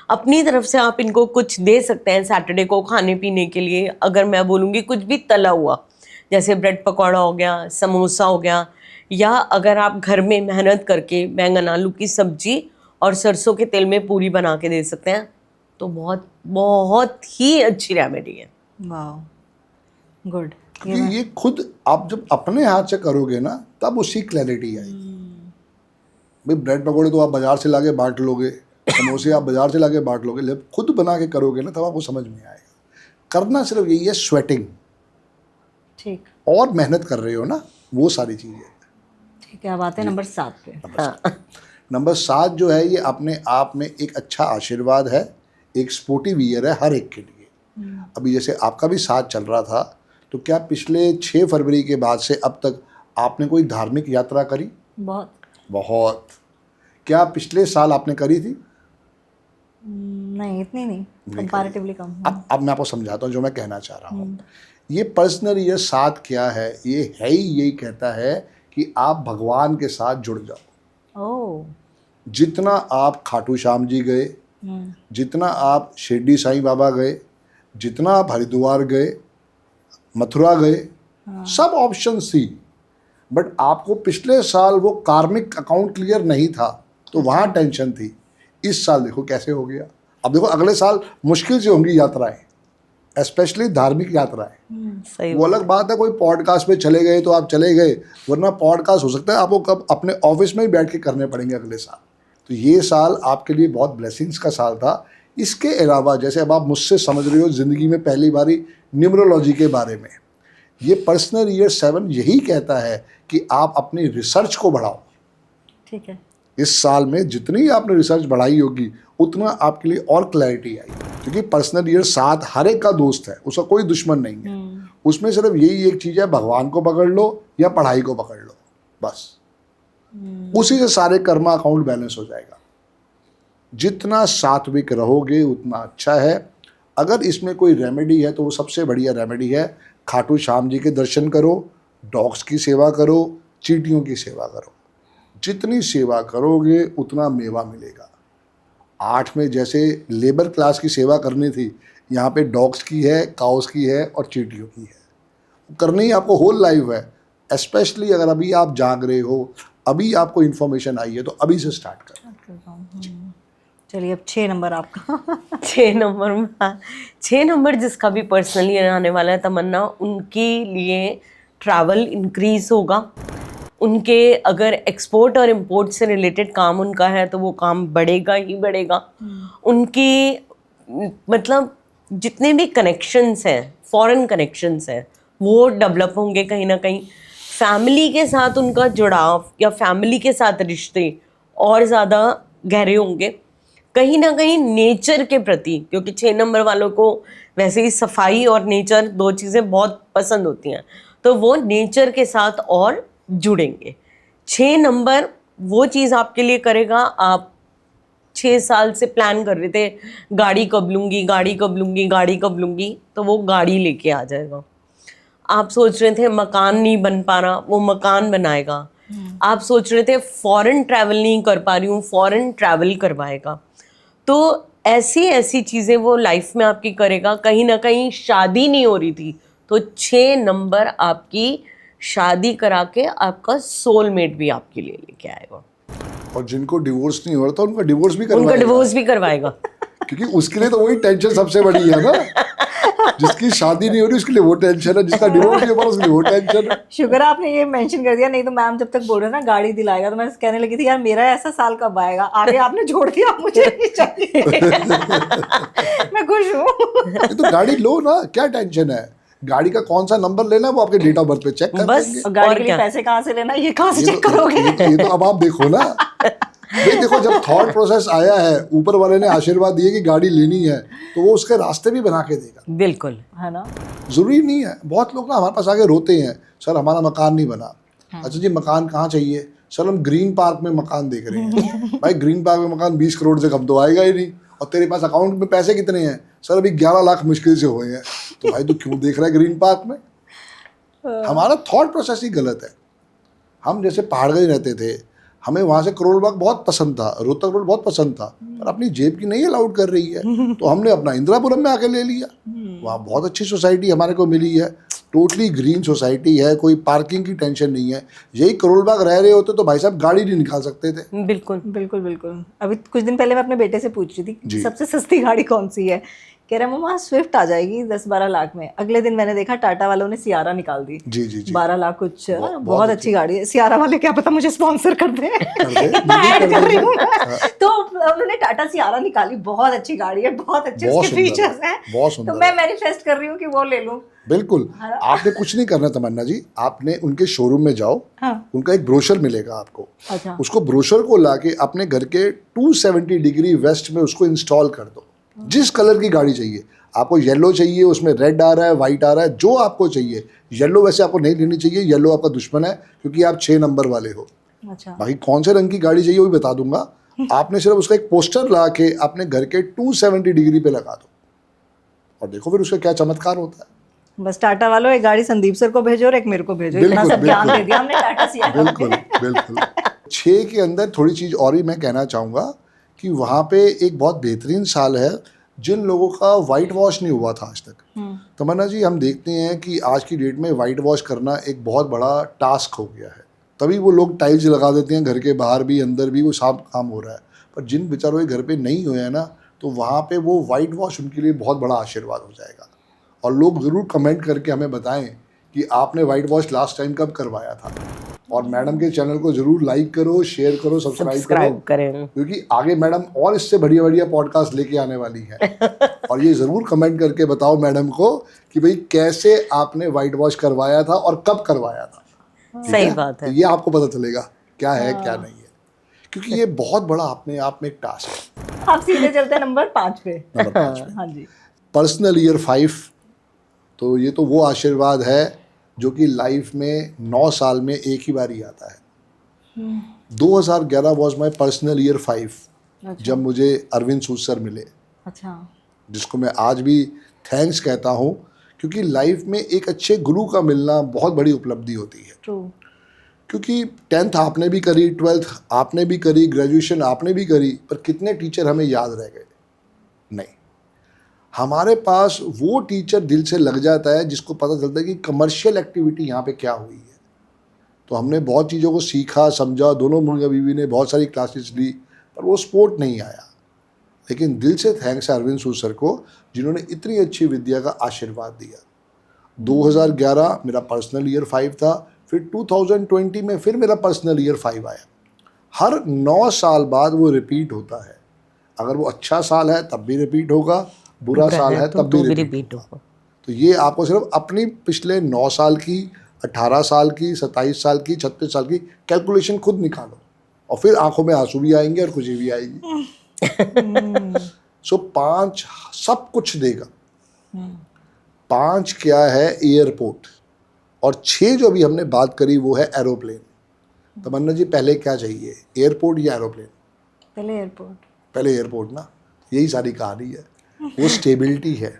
अपनी तरफ से आप इनको कुछ दे सकते हैं सैटरडे को खाने पीने के लिए। अगर मैं बोलूँगी कुछ भी तला हुआ, जैसे ब्रेड पकौड़ा हो गया, समोसा हो गया, या अगर आप घर में मेहनत करके बैंगन आलू की सब्जी और सरसों के तेल में पूरी बना के दे सकते हैं, तो बहुत बहुत ही अच्छी रेमेडी है। वाह, गुड। क्योंकि ये खुद आप जब अपने हाथ से करोगे ना, तब उसकी क्लैरिटी आएगी। भाई ब्रेड पकौड़े तो आप बाजार से लाके बांट लोगे, समोसे आप बाजार से लाके बांट लोगे, लेकिन खुद बना के करोगे ना, तब आपको समझ में आएगा। करना सिर्फ यही है, स्वेटिंग ठीक, और मेहनत कर रहे हो ना, वो सारी चीज़ें। ठीक है। अब आते हैं नंबर 7 पे। नंबर 7 जो है, ये अपने आप में एक अच्छा आशीर्वाद है, एक स्पोर्टिव ईयर है हर एक के लिए। अभी जैसे आपका भी 7 चल रहा था, तो क्या पिछले 6 फरवरी के बाद से अब तक आपने कोई धार्मिक यात्रा करी? बहुत। क्या पिछले साल आपने करी थी? नहीं, इतनी नहीं, कंपैरेटिवली कम। अब मैं आपको समझाता हूँ जो मैं कहना चाह रहा हूँ। ये पर्सनल ईयर 7 क्या है, ये है ही यही कहता है कि आप भगवान के साथ जुड़ जाओ। ओह, जितना आप खाटू श्याम जी गए, जितना आप शिरडी साईं बाबा गए, जितना आप हरिद्वार गए, मथुरा गए, सब ऑप्शंस थी, बट आपको पिछले साल वो कार्मिक अकाउंट क्लियर नहीं था, तो वहाँ टेंशन थी। इस साल देखो कैसे हो गया। अब देखो अगले साल मुश्किल से होंगी यात्राएं, स्पेशली धार्मिक यात्राएं। सही। वो अलग बात है, कोई पॉडकास्ट पे चले गए तो आप चले गए, वरना पॉडकास्ट हो सकता है आपको कब अपने ऑफिस में ही बैठ के करने पड़ेंगे अगले साल। तो ये साल आपके लिए बहुत ब्लेसिंग्स का साल था। इसके अलावा जैसे अब आप मुझसे समझ रहे हो ज़िंदगी में पहली बारी न्यूमरोलॉजी के बारे में, ये पर्सनल ईयर 7 यही कहता है कि आप अपनी रिसर्च को बढ़ाओ। ठीक है। इस साल में जितनी आपने रिसर्च बढ़ाई होगी, उतना आपके लिए और क्लैरिटी आई, क्योंकि पर्सनल ईयर 7 हर एक का दोस्त है, उसका कोई दुश्मन नहीं है। उसमें सिर्फ यही एक चीज़ है, भगवान को पकड़ लो या पढ़ाई को पकड़ लो, बस। उसी से सारे कर्मा अकाउंट बैलेंस हो जाएगा। जितना सात्विक रहोगे उतना अच्छा है। अगर इसमें कोई रेमेडी है तो वो सबसे बढ़िया रेमेडी है, खाटू श्याम जी के दर्शन करो, डॉग्स की सेवा करो, चींटियों की सेवा करो। जितनी सेवा करोगे उतना मेवा मिलेगा। 8 में जैसे लेबर क्लास की सेवा करनी थी, यहाँ पे डॉग्स की है, काउस की है और चींटियों की है। करनी ही आपको होल लाइफ है। स्पेशली अगर अभी आप जाग रहे हो, अभी आपको इन्फॉर्मेशन आई है, तो अभी से स्टार्ट करें। चलिए अब 6 नंबर आपका। 6 नंबर में, 6 नंबर जिसका भी पर्सनली आने वाला है तमन्ना, उनके लिए ट्रैवल इंक्रीज होगा। उनके अगर एक्सपोर्ट और इंपोर्ट से रिलेटेड काम उनका है तो वो काम बढ़ेगा ही बढ़ेगा। उनकी मतलब जितने भी कनेक्शंस हैं, फॉरेन कनेक्शंस हैं, वो डेवलप होंगे कहीं ना कहीं। फैमिली के साथ उनका जुड़ाव या फैमिली के साथ रिश्ते और ज़्यादा गहरे होंगे। कहीं ना कहीं नेचर के प्रति, क्योंकि 6 नंबर वालों को वैसे ही सफाई और नेचर 2 चीज़ें बहुत पसंद होती हैं, तो वो नेचर के साथ और जुड़ेंगे। 6 नंबर वो चीज़ आपके लिए करेगा। आप 6 साल से प्लान कर रहे थे गाड़ी कब लूँगी, गाड़ी कब लूँगी, गाड़ी कब लूँगी, तो वो गाड़ी लेके आ जाएगा। आप सोच रहे थे मकान नहीं बन पा रहा, वो मकान बनाएगा। आप सोच रहे थे फॉरेन ट्रैवल नहीं कर पा रही हूँ, फॉरेन ट्रैवल करवाएगा। तो ऐसी ऐसी चीज़ें वो लाइफ में आपकी करेगा। कहीं ना कहीं शादी नहीं हो रही थी तो 6 नंबर आपकी शादी करा के आपका सोलमेट भी आपके लिए लेके आएगा। और जिनको डिवोर्स नहीं हो रहा था उनका डिवोर्स भी उनका करवाएगा, डिवोर्स भी करवाएगा। क्योंकि उसके लिए तो वही टेंशन सबसे बड़ी है ना। जिसकी शादी नहीं हो रही उसके लिए वो टेंशन है, जिसका डिवोर्स नहीं हो पा रहा उसके लिए वो टेंशन है। शुक्र है आपने ये मेंशन कर दिया, नहीं तो मैम जब तक बोल रहे ना गाड़ी दिलाएगा तो मैं कहने लगी थी यार मेरा ऐसा साल कब आएगा। आगे आपने जोड़ दिया, मुझे नहीं चाहिए। मैं खुश हूँ। ये तो गाड़ी लो ना, क्या टेंशन है। गाड़ी का कौन सा नंबर लेना है वो आपके डेट ऑफ बर्थ पे चेक कर बस। देंगे। और गाड़ी और के लिए क्या? पैसे कहाँ से लेना, ये कहाँ से ये चेक तो- करोगे? ये तो अब आप देखो ना भाई, देखो जब थॉट प्रोसेस आया है, ऊपर वाले ने आशीर्वाद दिए कि गाड़ी लेनी है, तो वो उसके रास्ते भी बना के देगा। बिल्कुल। है ना। जरूरी नहीं है। बहुत लोग ना हमारे पास आके रोते हैं, सर हमारा मकान नहीं बना। अच्छा जी, मकान कहाँ चाहिए? सर हम ग्रीन पार्क में मकान देख रहे हैं। भाई ग्रीन पार्क में मकान 20 करोड़ से कम तो आएगा ही नहीं। और तेरे पास अकाउंट में पैसे कितने हैं? सर अभी 11 लाख मुश्किल से हुए हैं। तो भाई तू क्यों देख रहा है ग्रीन पार्क में? हमारा थॉट प्रोसेस ही गलत है। हम जैसे पहाड़गढ़ रहते थे, हमें वहाँ से करोल बाग बहुत पसंद था, रोहतक रोड बहुत पसंद था, पर अपनी जेब की नहीं अलाउड कर रही है, तो हमने अपना इंदिरापुरम में आके ले लिया। वहाँ बहुत अच्छी सोसाइटी हमारे को मिली है, टोटली ग्रीन सोसाइटी है, कोई पार्किंग की टेंशन नहीं है। यही करोल बाग रह रहे होते तो भाई साहब गाड़ी नहीं निकाल सकते थे। बिल्कुल। बिल्कुल बिल्कुल। अभी कुछ दिन पहले मैं अपने बेटे से पूछ रही थी जी। सबसे सस्ती गाड़ी कौन सी है, कह रहा मम्मा स्विफ्ट आ जाएगी 10-12 लाख में। अगले दिन मैंने देखा टाटा वालों ने सियारा निकाल दी। जी जी जी। 12 लाख कुछ। बहुत बहुत अच्छी गाड़ी है सियारा वाले, क्या पता मुझे स्पॉन्सर कर दे। दे, इतना बिल्कुल ऐड कर कर रही देंगे। हूँ मैं। तो उन्होंने टाटा सियारा निकाली, बहुत अच्छी गाड़ी है, बहुत अच्छे बहुत उसके सुंदर है, फीचर्स हैं। बहुत तो सुंदर मैं है। मैनिफेस्ट कर रही हूँ कि वो ले लूँ। बिल्कुल। आपने कुछ नहीं करना तमन्ना जी, आपने उनके शोरूम में जाओ, हाँ। उनका एक ब्रोशर मिलेगा आपको। अच्छा। उसको ब्रोशर को लाके अपने घर के 270 डिग्री वेस्ट में उसको इंस्टॉल कर दो। जिस कलर की गाड़ी चाहिए आपको, येलो चाहिए, उसमें रेड आ रहा है, वाइट आ रहा है, जो आपको चाहिए। येलो वैसे आपको नहीं लेनी चाहिए, येलो आपका दुश्मन है क्योंकि आप 6 नंबर वाले हो। अच्छा। बाकी कौन से रंग की गाड़ी चाहिए वो भी बता दूंगा। आपने सिर्फ उसका एक पोस्टर ला के अपने घर के 270 डिग्री पे लगा दो और देखो फिर उसका क्या चमत्कार होता है। बस टाटा वालों एक गाड़ी संदीप सर को भेजो और एक मेरे को भेजो, इतना बिल्कुल, सब ज्ञान बिल्कुल। दे दिया हमने टाटा सियारा बिल्कुल में। बिल्कुल। 6 के अंदर थोड़ी चीज़ और भी मैं कहना चाहूँगा कि वहाँ पे एक बहुत बेहतरीन साल है जिन लोगों का वाइट वॉश नहीं हुआ था आज तक। तमन्ना जी, हम देखते हैं कि आज की डेट में वाइट वॉश करना एक बहुत बड़ा टास्क हो गया है। तभी वो लोग टाइल्स लगा देते हैं घर के बाहर भी, अंदर भी, वो साफ काम हो रहा है। पर जिन बेचारों के घर पे नहीं हुए हैं ना, तो वहाँ पे वो वाइट वॉश उनके लिए बहुत बड़ा आशीर्वाद हो जाएगा। और लोग ज़रूर कमेंट करके हमें बताएं कि आपने वाइट वॉश लास्ट टाइम कब करवाया था। और मैडम के चैनल को ज़रूर लाइक करो, शेयर करो, सब्सक्राइब सब्सक्राइब करो, करें। क्योंकि आगे मैडम और इससे बढ़िया बढ़िया पॉडकास्ट लेके आने वाली है। और ये ज़रूर कमेंट करके बताओ मैडम को कि भाई कैसे आपने वाइट वॉश करवाया था और कब करवाया था। ठीक सही बात है। तो ये आपको पता चलेगा क्या है क्या नहीं है, क्योंकि ये बहुत बड़ा अपने आप में एक टास्क है। आप सीधे चलते हैं नंबर 5 पे। नंबर 5 पे हाँ जी। पर्सनल ईयर 5, तो ये तो वो आशीर्वाद है जो कि लाइफ में 9 साल में एक ही बार ही आता है। 2011 वॉज माई पर्सनल ईयर 5 जब मुझे अरविंद सूद सर मिले, अच्छा। जिसको मैं आज भी थैंक्स कहता हूँ, क्योंकि लाइफ में एक अच्छे गुरु का मिलना बहुत बड़ी उपलब्धि होती है। ट्रू। क्योंकि 10th आपने भी करी, 12th आपने भी करी, ग्रेजुएशन आपने भी करी, पर कितने टीचर हमें याद रह गए? नहीं। हमारे पास वो टीचर दिल से लग जाता है जिसको पता चलता है कि कमर्शियल एक्टिविटी यहाँ पे क्या हुई है। तो हमने बहुत चीज़ों को सीखा समझा, दोनों मुर्गा बीवी ने बहुत सारी क्लासेस ली, पर वो स्पोर्ट नहीं आया। लेकिन दिल से थैंक्स है अरविंद सूद सर को, जिन्होंने इतनी अच्छी विद्या का आशीर्वाद दिया। 2011 मेरा पर्सनल ईयर 5 था, फिर 2020 में फिर मेरा पर्सनल ईयर 5 आया। हर 9 साल बाद वो रिपीट होता है। अगर वो अच्छा साल है तब भी रिपीट होगा, बुरा साल है तब भी रिपीट होगा। तो ये आपको सिर्फ अपनी पिछले 9 साल की, 18 साल की, 27 साल की, 36 साल की कैलकुलेशन खुद निकालो, और फिर आंखों में आंसू भी आएंगे और खुशी भी आएगी। सो 5 सब कुछ देगा। 5 क्या है? एयरपोर्ट, और 6 जो अभी हमने बात करी वो है एरोप्लेन। तमन्ना जी पहले क्या चाहिए, एयरपोर्ट या एरोप्लेन? पहले एयरपोर्ट। पहले एयरपोर्ट ना, यही सारी कहानी है। वो स्टेबिलिटी है,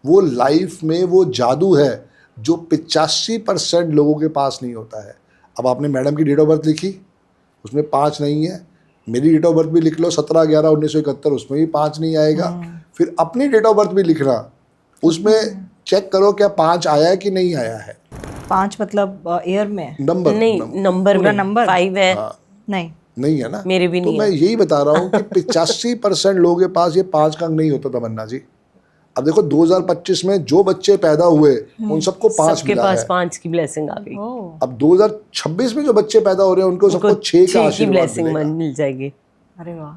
वो लाइफ में वो जादू है जो 85% लोगों के पास नहीं होता है। अब आपने मैडम की डेट ऑफ बर्थ लिखी, उसमें 5 नहीं है। मेरी डेट ऑफ बर्थ भी लिख लो 17/11/1971, उसमें भी 5 नहीं आएगा। फिर अपनी डेट ऑफ बर्थ भी लिखना, उसमें चेक करो क्या 5 आया है कि नहीं आया है। 5 मतलब एयर में? नंबर नहीं, नंबर पूरा में नंबर? 5 है। नहीं है ना? मेरे भी तो नहीं मैं है। यही बता रहा हूँ कि 85% लोगों के पास ये 5 का अंक नहीं होता। तमन्ना जी अब देखो 2025 में जो बच्चे पैदा हुए उन सबको 5 सबके मिला पास है। 5 की ब्लेसिंग आ गई। ओह, अब 2026 में जो बच्चे पैदा हो रहे हैं उनको सबको 6 का 6 की आशीर्वाद ब्लेसिंग मिलेगा। मिल जाएगी। अरे वाह।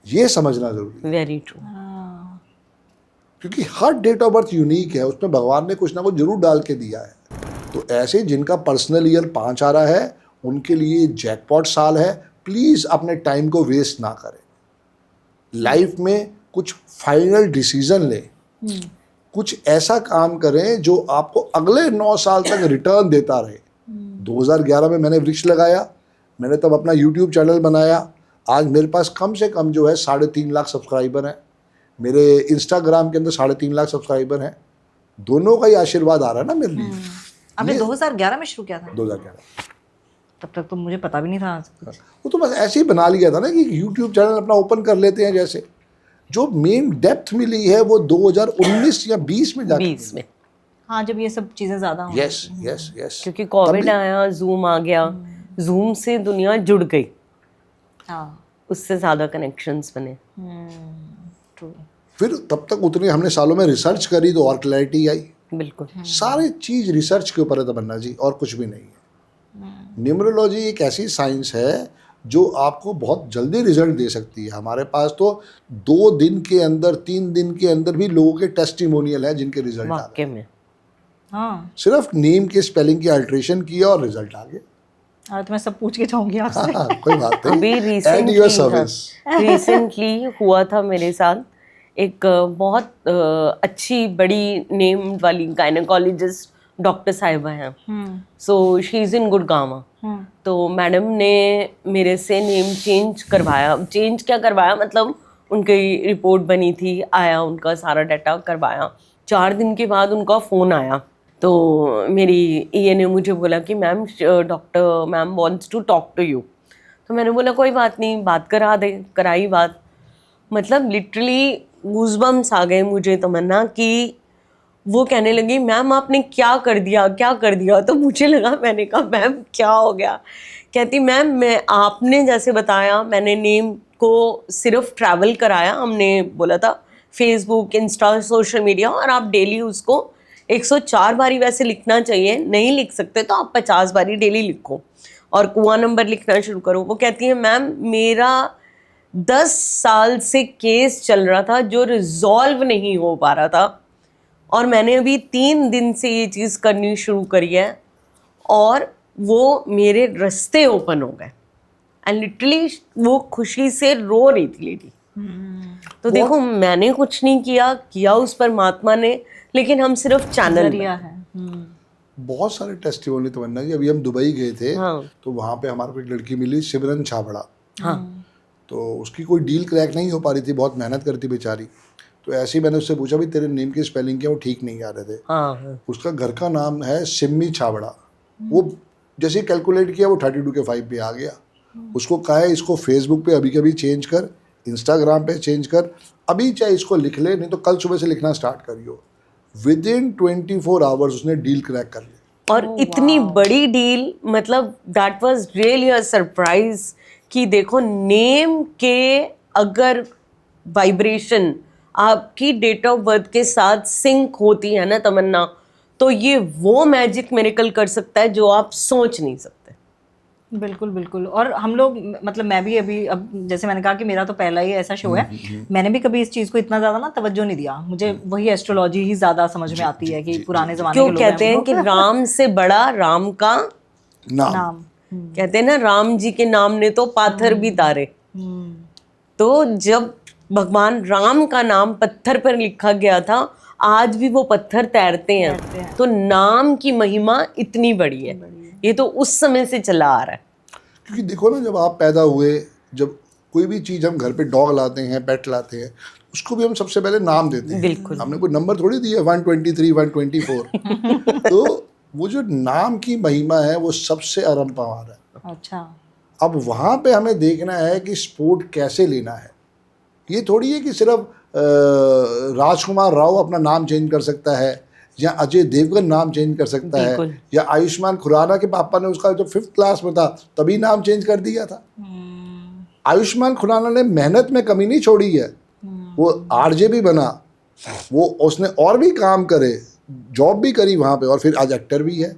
ये समझना जरूरी है, वेरी ट्रू। क्योंकि हर डेट ऑफ बर्थ यूनिक है, उसमें भगवान ने कुछ ना कुछ जरूर डाल के दिया है। तो ऐसे जिनका पर्सनल ईयर 5 आ रहा है उनके लिए जैकपॉट साल है। प्लीज अपने टाइम को वेस्ट ना करें, लाइफ में कुछ फाइनल डिसीजन लें, कुछ ऐसा काम करें जो आपको अगले 9 साल तक रिटर्न देता रहे। 2011 में मैंने वृक्ष लगाया, मैंने तब अपना YouTube चैनल बनाया। आज मेरे पास कम से कम जो है 3.5 लाख सब्सक्राइबर हैं। मेरे इंस्टाग्राम के अंदर 3.5 लाख सब्सक्राइबर हैं। दोनों का ही आशीर्वाद आ रहा है ना मेरे लिए। आपने 2011 में शुरू किया था? 2011 तब तक तो मुझे पता भी नहीं था। वो तो बस ऐसे ही बना लिया था ना कि YouTube चैनल अपना ओपन कर लेते हैं। जैसे जो मेन डेप्थ मिली है वो 2019 या 20 में जाके 20 में, हाँ, जब ये सब चीजें ज्यादा हों। यस यस यस, क्योंकि कोविड आया, जूम आ गया, जूम से दुनिया जुड़ गई, हाँ, उससे ज्यादा कनेक्शंस बने। ट्रू। फिर तब तक उतने हमने सालों में रिसर्च करी तो और क्लैरिटी आई। बिल्कुल। सारी चीज रिसर्च के ऊपर है तमन्ना जी, और कुछ भी नहीं है। न्यूमरोलॉजी एक ऐसी साइंस है जो आपको बहुत जल्दी रिजल्ट दे सकती है। हमारे पास तो 2 दिन के अंदर, 3 दिन के अंदर भी लोगों के टेस्टिमोनियल है जिनके रिजल्ट आ गए। वाकई में। हाँ, सिर्फ नेम के स्पेलिंग की अल्ट्रेशन किया और रिजल्ट आ गए। और तो मैं सब पूछ के जाऊंगी आपसे। हाँ, कोई बात नहीं। अभी At your service। रिसेंटली हुआ था मेरे साथ, एक बहुत अच्छी बड़ी नेम वाली गायनेकोलॉजिस्ट डॉक्टर साहिबा हैं। So she is in Gurgaon. तो मैडम ने मेरे से नेम चेंज करवाया। चेंज क्या करवाया, मतलब उनकी रिपोर्ट बनी थी, आया उनका सारा डाटा करवाया। 4 दिन के बाद उनका फ़ोन आया। तो मेरी ईए ने मुझे बोला कि ma'am, doctor ma'am wants to talk to you. तो मैंने बोला कोई बात नहीं, बात करा दे। कराई बात, मतलब लिटरली गूज़बम्स आ गए मुझे तमन्ना कि वो कहने लगी मैम आपने क्या कर दिया, क्या कर दिया। तो मुझे लगा, मैंने कहा मैम क्या हो गया। कहती मैम मैं आपने जैसे बताया, मैंने नेम को सिर्फ ट्रैवल कराया, हमने बोला था फेसबुक, इंस्टा, सोशल मीडिया, और आप डेली उसको 104 बारी वैसे लिखना चाहिए, नहीं लिख सकते तो आप 50 बारी डेली लिखो और कुआं नंबर लिखना शुरू करो। वो कहती है मैम मेरा 10 साल से केस चल रहा था जो रिजॉल्व नहीं हो पा रहा था, और मैंने अभी 3 दिन से ये चीज़ करनी शुरू करी है और वो मेरे रास्ते ओपन हो गए। एंड लिटरली वो खुशी से रो रही थी लेडी। तो देखो मैंने कुछ नहीं किया उस परमात्मा ने, लेकिन हम सिर्फ चैनल जरिया है। बहुत सारे टेस्टिमोनी तमन्ना जी। अभी हम दुबई गए थे। हाँ। तो वहाँ पे हमारे को एक लड़की मिली, सिमरन छाबड़ा। हाँ। तो उसकी कोई डील क्रैक नहीं हो पा रही थी, बहुत मेहनत करती बेचारी। तो ऐसे ही मैंने उससे पूछा भी तेरे नेम की स्पेलिंग क्या, वो ठीक नहीं आ रहे थे। हाँ। उसका घर का नाम है सिम्मी छाबड़ा। वो जैसे ही कैलकुलेट किया वो 32 के 5 पे आ गया। उसको कहा है इसको फेसबुक पे अभी कभी चेंज कर, इंस्टाग्राम पे चेंज कर, अभी चाहे इसको लिख ले, नहीं तो कल सुबह से लिखना स्टार्ट करियो। विद इन 24 आवर्स उसने डील क्रैक कर ली। और इतनी बड़ी डील, मतलब that was really a surprise कि देखो नेम के अगर वाइब्रेशन आपकी डेट ऑफ बर्थ के साथ सिंक होती है ना तमन्ना, तो ये वो मैजिक मिरेकल कर सकता है जो आप सोच नहीं सकते। बिल्कुल बिल्कुल। और हम लोग, मतलब मैं भी अभी, अब जैसे मैंने कहा कि मेरा तो पहला ही ऐसा शो है, मैंने भी कभी इस चीज़ को इतना ज़्यादा ना तवज्जो नहीं दिया। मुझे वही एस्ट्रोलॉजी ही ज़्यादा समझ में आती है कि पुराने ज़माने के क्यों लोग कहते हैं वो कि राम से बड़ा राम का नाम। नाम। कहते हैं ना, राम जी के नाम ने तो पाथर भी तारे। तो जब भगवान राम का नाम पत्थर पर लिखा गया था, आज भी वो पत्थर तैरते हैं। तो नाम की महिमा इतनी बड़ी है, ये तो उस समय से चला आ रहा है। क्योंकि देखो ना, जब आप पैदा हुए, जब कोई भी चीज़ हम घर पे डॉग लाते हैं, पेट लाते हैं, उसको भी हम सबसे पहले नाम देते हैं। बिल्कुल। हमने कोई नंबर थोड़ी दिया 123 124। तो वो जो नाम की महिमा है वो सबसे अपरंपार है। अच्छा। अब वहाँ पे हमें देखना है कि स्पोर्ट कैसे लेना है। ये थोड़ी है कि सिर्फ राजकुमार राव अपना नाम चेंज कर सकता है, या अजय देवगन नाम चेंज कर सकता है, बिल्कुल। या आयुष्मान खुराना के पापा ने उसका जो 5th क्लास में था तभी नाम चेंज कर दिया था। आयुष्मान खुराना ने मेहनत में कमी नहीं छोड़ी है। वो आरजे भी बना, वो उसने और भी काम करे, जॉब भी करी वहाँ पे, और फिर आज एक्टर भी है।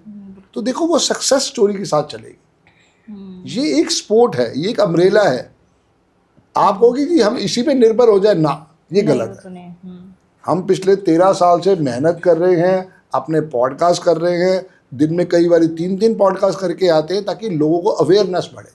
तो देखो वो सक्सेस स्टोरी के साथ चलेगी। ये एक स्पोर्ट है, ये एक अम्ब्रेला है। आप कहोगे कि हम इसी पे निर्भर हो जाए, ना, ये गलत है। हम पिछले 13 साल से मेहनत कर रहे हैं, अपने पॉडकास्ट कर रहे हैं, दिन में कई बार 3-3 पॉडकास्ट करके आते हैं ताकि लोगों को अवेयरनेस बढ़े।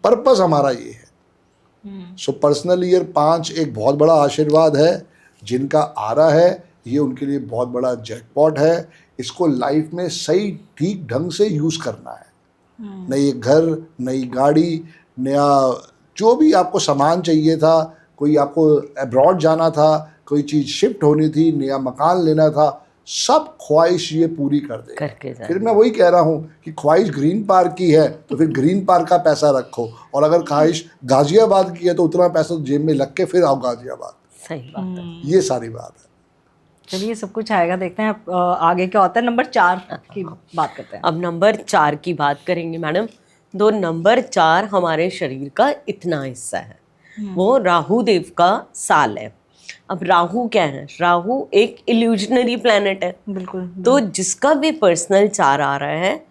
पर्पस हमारा ये है। सो पर्सनल ईयर 5 एक बहुत बड़ा आशीर्वाद है। जिनका आ रहा है ये उनके लिए बहुत बड़ा जैकपॉट है। इसको लाइफ में सही ठीक ढंग से यूज़ करना है। नई घर, नई गाड़ी, नया जो भी आपको सामान चाहिए था, कोई आपको अब्रॉड जाना था, कोई चीज़ शिफ्ट होनी थी, नया मकान लेना था, सब ख्वाहिश ये पूरी कर दे करके जाए। फिर मैं वही कह रहा हूँ कि ख्वाहिश ग्रीन पार्क की है तो फिर ग्रीन पार्क का पैसा रखो, और अगर ख्वाहिश गाजियाबाद की है तो उतना पैसा जेब में लग के फिर आओ गाजियाबाद। सही बात है। ये सारी बात है। चलिए, सब कुछ आएगा, देखते हैं अब आगे क्या होता है। नंबर 4 की बात करते हैं। अब नंबर 4 की बात करेंगे मैडम। तो नंबर 4 हमारे शरीर का इतना हिस्सा है, वो राहु देव का साल है। अब राहु क्या है? राहु एक इल्यूजनरी प्लैनेट है। बिल्कुल। तो जिसका भी पर्सनल 4 आ रहा है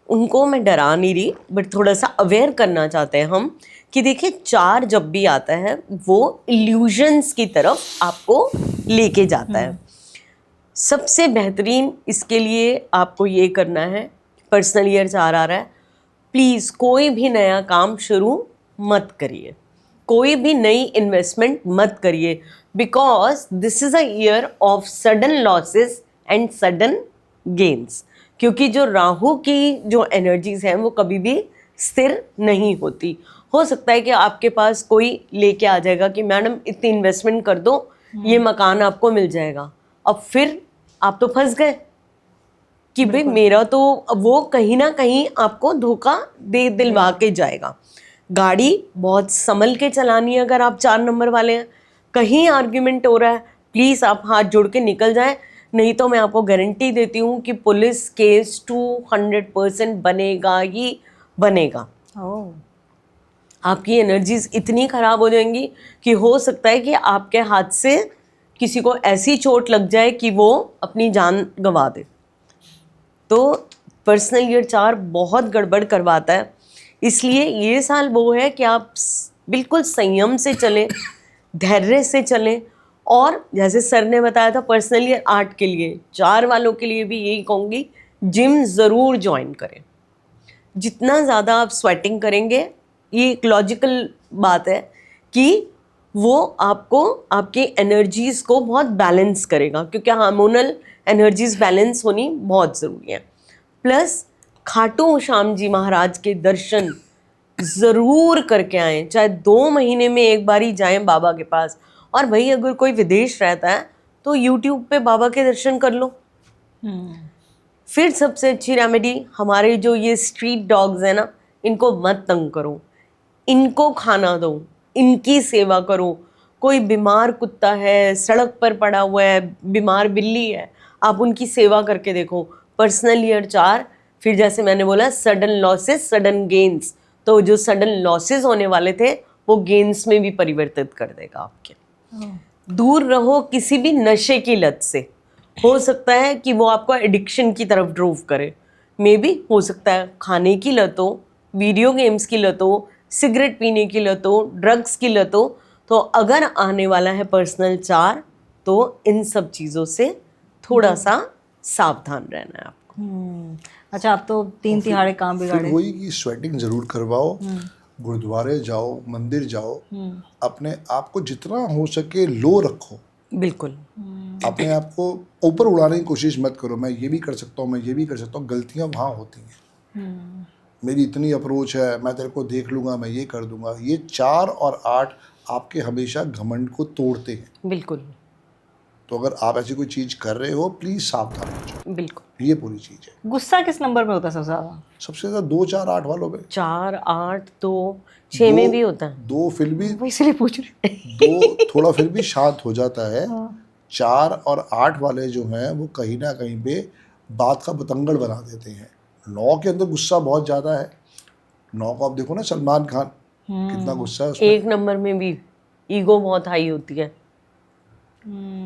उनको मैं डरा नहीं रही, बट थोड़ा सा अवेयर करना चाहते हैं हम कि देखिए 4 जब भी आता है वो इल्यूजन्स की तरफ आपको लेके जाता है। सबसे बेहतरीन इसके लिए आपको ये करना है, पर्सनल ईयर 4 आ रहा है, प्लीज़ कोई भी नया काम शुरू मत करिए, कोई भी नई इन्वेस्टमेंट मत करिए, because this is a year of sudden losses and sudden gains. क्योंकि जो राहु की जो एनर्जीज हैं वो कभी भी स्थिर नहीं होती। हो सकता है कि आपके पास कोई लेके आ जाएगा कि मैडम इतनी इन्वेस्टमेंट कर दो, ये मकान आपको मिल जाएगा। अब फिर आप तो फंस गए कि भाई मेरा तो, वो कहीं ना कहीं आपको धोखा दे दिलवा के जाएगा। गाड़ी बहुत संभल के चलानी है अगर आप 4 नंबर वाले हैं। कहीं आर्ग्यूमेंट हो रहा है, प्लीज़ आप हाथ जोड़ के निकल जाएं, नहीं तो मैं आपको गारंटी देती हूँ कि पुलिस केस 200% बनेगा ही बनेगा। आपकी एनर्जीज इतनी ख़राब हो जाएंगी कि हो सकता है कि आपके हाथ से किसी को ऐसी चोट लग जाए कि वो अपनी जान गंवा दे। तो पर्सनल ईयर 4 बहुत गड़बड़ करवाता है, इसलिए ये साल वो है कि आप बिल्कुल संयम से चलें, धैर्य से चलें। और जैसे सर ने बताया था पर्सनल ईयर 8 के लिए, 4 वालों के लिए भी यही कहूँगी, जिम ज़रूर ज्वाइन करें। जितना ज़्यादा आप स्वेटिंग करेंगे, ये एक लॉजिकल बात है कि वो आपको आपके एनर्जीज़ को बहुत बैलेंस करेगा, क्योंकि हार्मोनल एनर्जीज़ बैलेंस होनी बहुत ज़रूरी है। प्लस खाटू श्याम जी महाराज के दर्शन ज़रूर करके आएँ, चाहे 2 महीने में एक बार ही जाएँ बाबा के पास। और भाई अगर कोई विदेश रहता है तो यूट्यूब पे बाबा के दर्शन कर लो। फिर सबसे अच्छी रेमेडी, हमारे जो ये स्ट्रीट डॉग्स हैं ना, इनको मत तंग करो, इनको खाना दो, इनकी सेवा करो। कोई बीमार कुत्ता है, सड़क पर पड़ा हुआ है, बीमार बिल्ली है, आप उनकी सेवा करके देखो। पर्सनल ईयर 4, फिर जैसे मैंने बोला सडन लॉसेस सडन गेन्स, तो जो सडन लॉसेस होने वाले थे वो गेन्स में भी परिवर्तित कर देगा आपके। दूर रहो किसी भी नशे की लत से। हो सकता है कि वो आपको एडिक्शन की तरफ ड्रोव करे, मे बी हो सकता है खाने की लत हो, वीडियो गेम्स की लत हो, सिगरेट पीने की लत हो, ड्रग्स की लत हो। तो अगर आने वाला है पर्सनल 4 तो इन सब चीज़ों से थोड़ा सा सावधान रहना है आपको। अच्छा, आप तो 3 तिहाड़े काम फिर बिगाड़े। वही कि स्वेटिंग जरूर करवाओ, गुरुद्वारे जाओ, मंदिर जाओ, अपने आप को जितना हो सके लो रखो। बिल्कुल। अपने आप को ऊपर उड़ाने की कोशिश मत करो, मैं ये भी कर सकता हूँ, मैं ये भी कर सकता हूँ। गलतियाँ वहाँ होती हैं। मेरी इतनी अप्रोच है, मैं तेरे को देख लूँगा, मैं ये कर दूंगा। ये 4 और 8 आपके हमेशा घमंड को तोड़ते हैं। बिल्कुल तो अगर आप ऐसी कोई चीज़ कर रहे हो, प्लीज़ सावधान हो जाओ। बिल्कुल। ये पूरी चीज़ है। गुस्सा किस नंबर में होता है सबसे ज्यादा? सबसे ज़्यादा 2, 4, 8 वालों पे। 4, 8 तो 6 में भी होता है। 2 फिर भी, वो इसलिए पूछ रही 2 थोड़ा फिर भी शांत हो जाता है। 4 और 8 वाले जो हैं वो कहीं ना कहीं पे बात का बतंगड़ बना देते हैं। 9 के अंदर गुस्सा बहुत ज़्यादा है। 9 को आप देखो ना, सलमान खान कितना गुस्सा है उसमें। 1 नंबर में भी ईगो बहुत हाई होती है।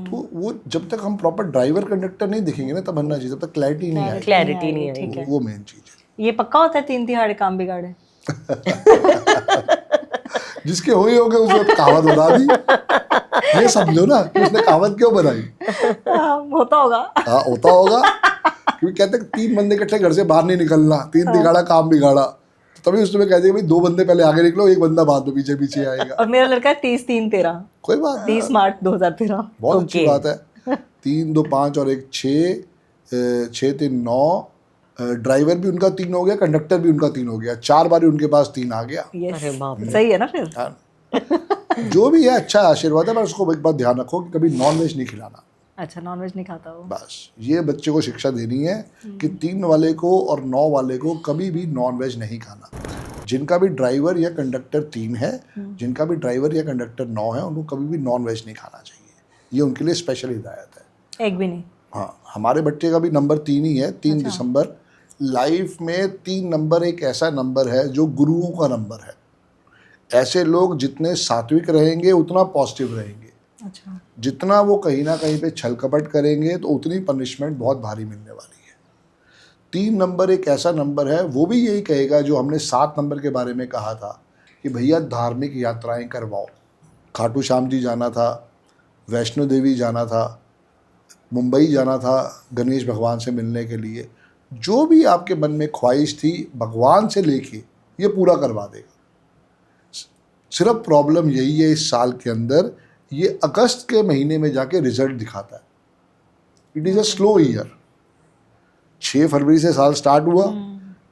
तो वो जब तक हम प्रॉपर ड्राइवर कंडक्टर नहीं दिखेंगे ना तमन्ना जी, तब तक क्लैरिटी नहीं आएगी। क्लैरिटी नहीं आएगी। वो मेन चीज़ है। ये पक्का होता है 3 तिहाड़े काम बिगाड़े? जिसके हुए होंगे उसने कहावत बना दी। ये समझो ना कि उसने कहावत क्यों बनाई। होता होगा। हाँ, होता होगा। क्योंकि कहते हैं 3 बंदे इकट्ठे घर से बाहर नहीं निकलना, 3 तिगाड़ा काम बिगाड़ा। तो तभी उसने कहते हैं भाई 2 बंदे पहले आगे निकलो, 1 बंदा बाद में पीछे पीछे आएगा। और मेरा लड़का है 30-3-13, कोई बात नहीं, 30 मार्च 2013। बहुत अच्छी बात है। 3, 2, 5 और 1 6, 6, 3, 9। ड्राइवर भी उनका 3 हो गया, कंडक्टर भी उनका 3 हो गया। 4 बार उनके पास 3 आ गया। अरे बाप रे। सही है ना फिर? हाँ। जो भी है अच्छा आशीर्वाद है, पर उसको एक बात ध्यान रखो कि कभी नॉन वेज नहीं खिलाना। अच्छा, नॉनवेज नहीं खाता वो? बस ये बच्चे को शिक्षा देनी है कि 3 वाले को और 9 वाले को कभी भी नॉन वेज नहीं खाना। जिनका भी ड्राइवर या कंडक्टर 3 है, जिनका भी ड्राइवर या कंडक्टर 9 है, उनको कभी भी नॉन वेज नहीं खाना चाहिए। ये उनके लिए स्पेशल हिदायत है। एक भी नहीं? हाँ, हमारे बच्चे का भी नंबर 3 ही है। 3 दिसंबर। लाइफ में 3 नंबर एक ऐसा नंबर है जो गुरुओं का नंबर है। ऐसे लोग जितने सात्विक रहेंगे उतना पॉजिटिव रहेंगे। अच्छा। जितना वो कहीं ना कहीं पे छल कपट करेंगे तो उतनी पनिशमेंट बहुत भारी मिलने वाली है। 3 नंबर एक ऐसा नंबर है, वो भी यही कहेगा जो हमने 7 नंबर के बारे में कहा था कि भैया धार्मिक यात्राएं करवाओ। खाटू श्याम जी जाना था, वैष्णो देवी जाना था, मुंबई जाना था गणेश भगवान से मिलने के लिए। जो भी आपके मन में ख्वाहिश थी भगवान से लेके ये पूरा करवा देगा। सिर्फ प्रॉब्लम यही है इस साल के अंदर, ये अगस्त के महीने में जाके रिजल्ट दिखाता है। It is a slow year. 6 फरवरी से साल स्टार्ट हुआ।